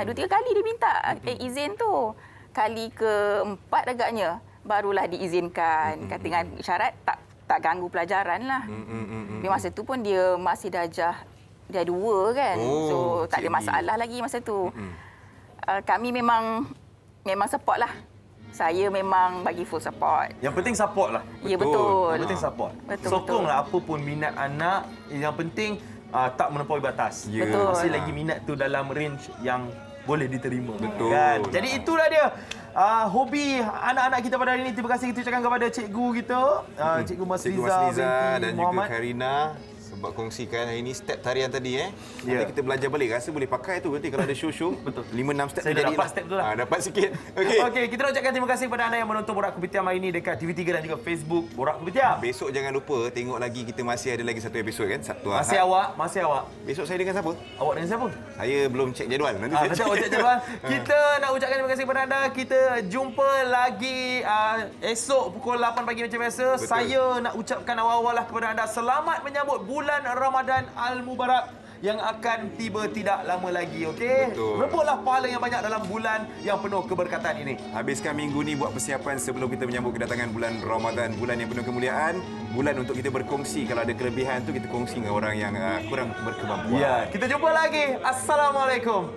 2-3 kali dia minta izin tu. Kali ke-4 agaknya barulah diizinkan. Kata dengan syarat tak ganggu pelajaran lah. Masa tu pun dia masih darjah 2 kan. So tak ada masalah lagi masa tu. Kami memang support lah. Saya memang bagi full support. Yang penting support lah. Ya, betul. Yang penting support. Betul, Sokonglah apa pun minat anak. Yang penting tak melampaui batas. Betul. Masih lagi minat tu dalam range yang boleh diterima. Betul. Kan? Jadi itulah dia. Hobi anak-anak kita pada hari ini. Terima kasih kita ucapkan kepada cikgu kita. Cikgu Masliza dan Muhammad. juga Karina. Sebab kongsikan hari ini step tarian tadi Nanti kita belajar balik. Rasa boleh pakai tu nanti kalau ada show-show. Betul. 5-6 step Saya dah dapat step tu lah. Dapat sikit. Okey, kita nak ucapkan terima kasih kepada anda yang menonton Borak Kopitiam hari ini dekat TV3 dan juga Facebook Borak Kopitiam. Besok jangan lupa tengok lagi, kita masih ada lagi satu episod kan, Sabtu Ahad. Masih awak. Besok saya dengan siapa? Awak dengan siapa? Saya belum cek jadual. Nanti Nanti awak cek jadual. Kita nak ucapkan terima kasih kepada anda. Kita jumpa lagi esok pukul 8 pagi macam biasa. Betul. Saya nak ucapkan awal-awal lah kepada anda selamat menyambut bulan Ramadan Al-Mubarak yang akan tiba tidak lama lagi, okey? Rebutlah pahala yang banyak dalam bulan yang penuh keberkatan ini. Habiskan minggu ni buat persiapan sebelum kita menyambut kedatangan bulan Ramadan, bulan yang penuh kemuliaan, bulan untuk kita berkongsi. Kalau ada kelebihan tu kita kongsi dengan orang yang kurang berkemampuan. Ya, kita jumpa lagi. Assalamualaikum.